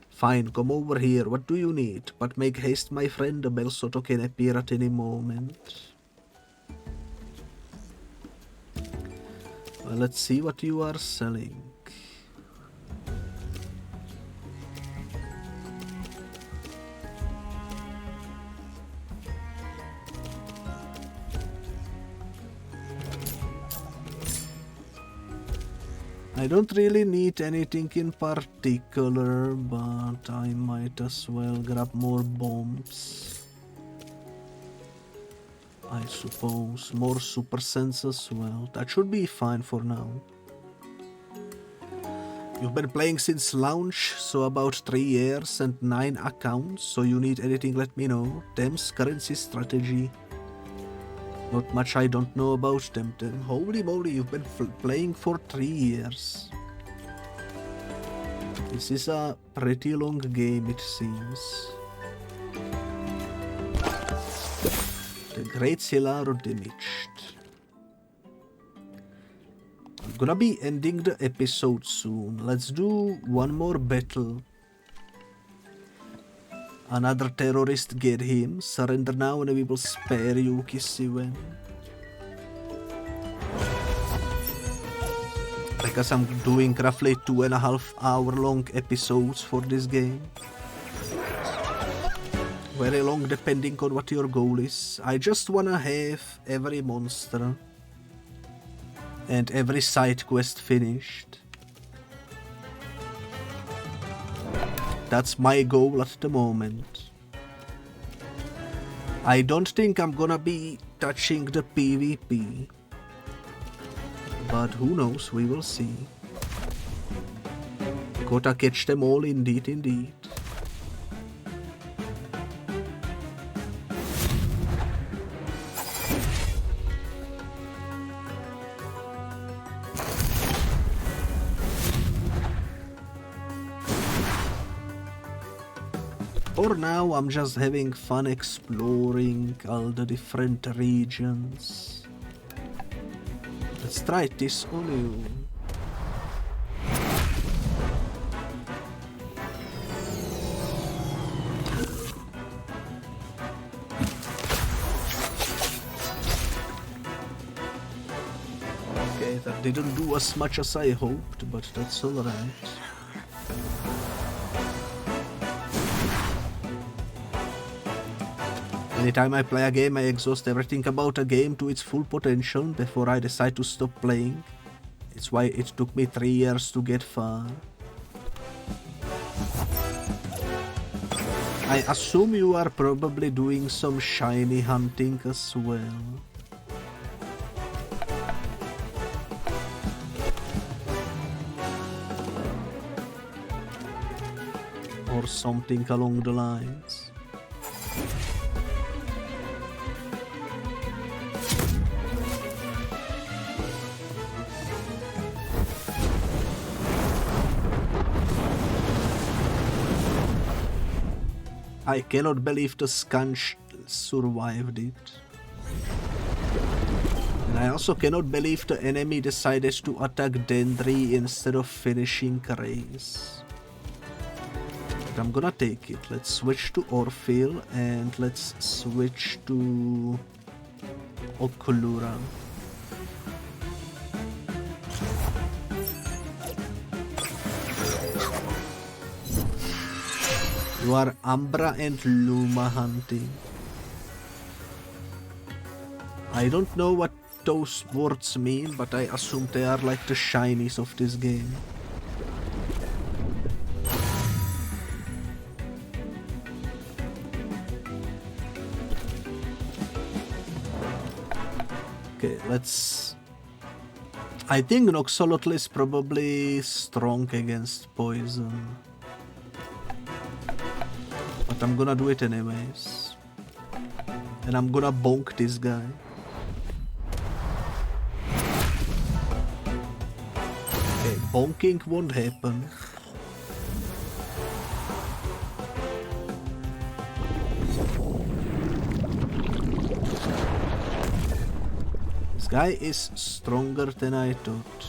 Fine, come over here. What do you need? But make haste, my friend. The Belsoto can appear at any moment. Well, let's see what you are selling. I don't really need anything in particular, but I might as well grab more bombs. I suppose more super sense as well. That should be fine for now. You've been playing since launch, so about 3 years and 9 accounts. So you need anything, let me know. Tem's currency strategy. Not much I don't know about Temtem. Holy moly, you've been playing for 3 years. This is a pretty long game, it seems. The Great Seal damaged. I'm gonna be ending the episode soon. Let's do one more battle. Another terrorist, get him. Surrender now and we will spare you, Kissy. Because I'm doing roughly 2.5 hour long episodes for this game. Very long depending on what your goal is. I just wanna have every monster and every side quest finished. That's my goal at the moment. I don't think I'm gonna be touching the PvP. But who knows, we will see. Gotta catch them all, indeed. For now, I'm just having fun exploring all the different regions. Let's try this on you. Okay, that didn't do as much as I hoped, but that's alright. Anytime I play a game, I exhaust everything about a game to its full potential before I decide to stop playing. It's why it took me 3 years to get far. I assume you are probably doing some shiny hunting as well. Or something along the lines. I cannot believe the Skunch survived it. And I also cannot believe the enemy decided to attack Dendry instead of finishing Race. But I'm gonna take it. Let's switch to Orpheal and let's switch to Okulura. You are Umbra and Luma hunting. I don't know what those words mean, but I assume they are like the shinies of this game. Okay, let's... I think Noxolotl is probably strong against poison. But I'm gonna do it anyways. And I'm gonna bonk this guy. Okay, bonking won't happen. Guy is stronger than I thought.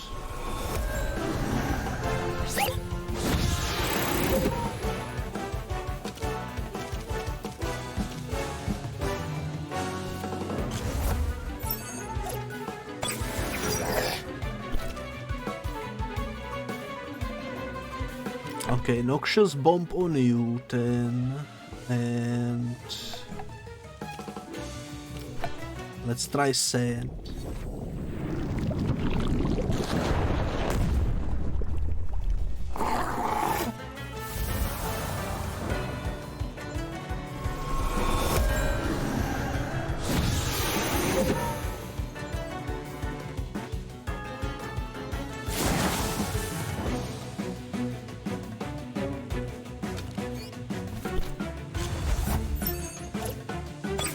Okay, Noxious Bomb on you then, and let's try Sand.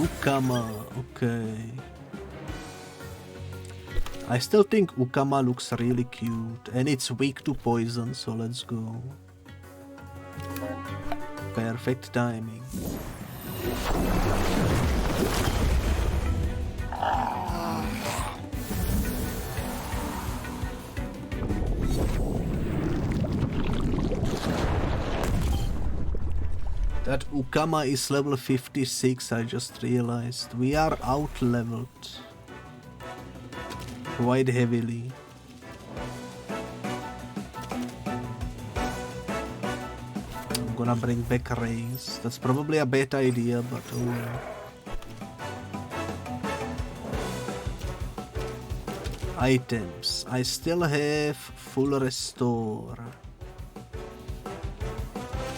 Ukama, okay. I still think Ukama looks really cute, and it's weak to poison, so let's go. Perfect timing. That Ukama is level 56, I just realized. We are out-leveled. Quite heavily. I'm gonna bring back Rays. That's probably a bad idea, but oh well. Items. I still have full restore.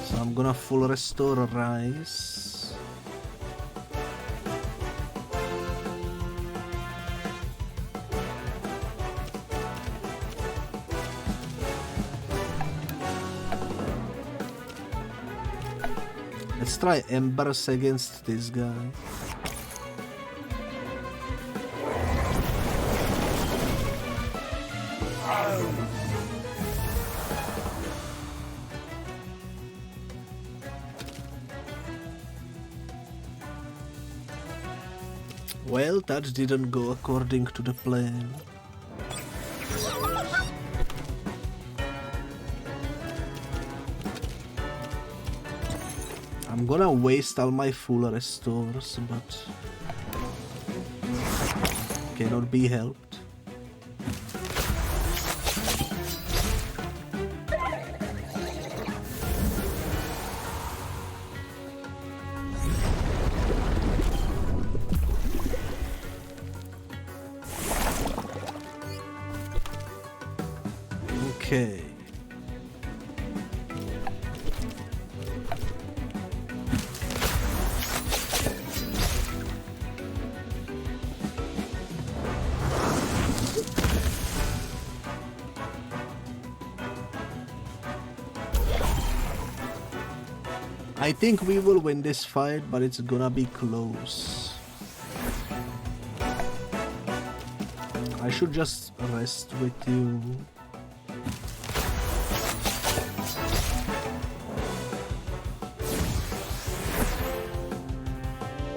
So I'm gonna full restore rice. Let's try Embers against this guy. Well, that didn't go according to the plan. I'm gonna waste all my full restores, but cannot be helped. Okay. I think we will win this fight, but it's gonna be close. I should just rest with you.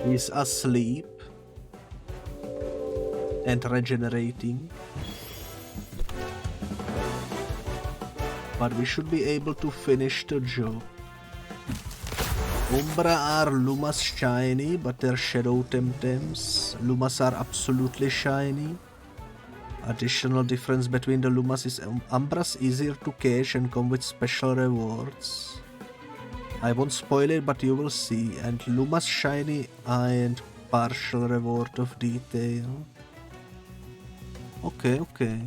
He's asleep and regenerating, but we should be able to finish the job. Umbra are Lumas shiny, but they're Shadow Temtems. Lumas are absolutely shiny. Additional difference between the Lumas is Umbra's easier to catch and come with special rewards. I won't spoil it, but you will see. And Luma's shiny and partial reward of detail. Okay, okay.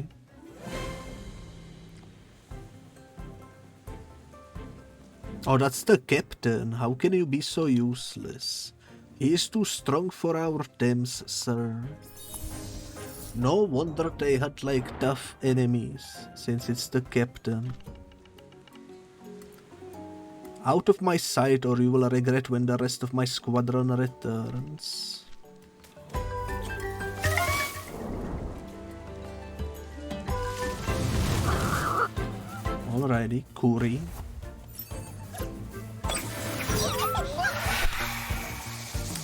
Oh, that's the captain. How can you be so useless? He is too strong for our Thames, sir. No wonder they had like tough enemies, since it's the captain. Out of my sight, or you will regret when the rest of my squadron returns. Alrighty, Kuri.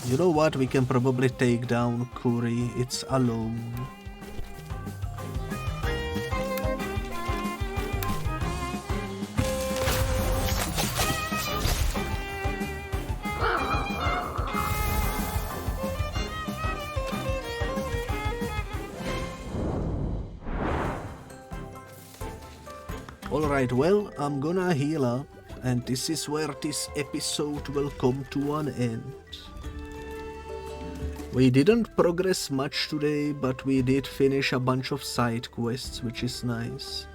You know what, we can probably take down Kuri, it's alone. Alright, well, I'm gonna heal up, and this is where this episode will come to an end. We didn't progress much today, but we did finish a bunch of side quests, which is nice.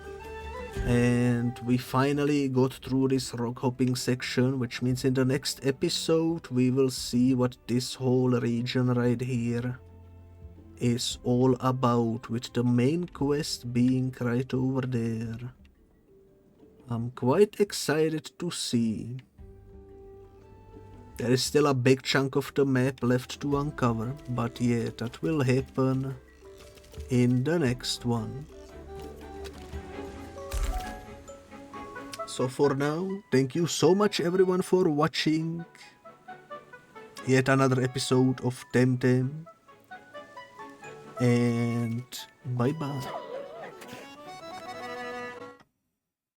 And we finally got through this rock hopping section, which means in the next episode we will see what this whole region right here is all about, with the main quest being right over there. I'm quite excited to see. There is still a big chunk of the map left to uncover, but yeah, that will happen in the next one. So for now, thank you so much everyone for watching yet another episode of Temtem, and bye bye.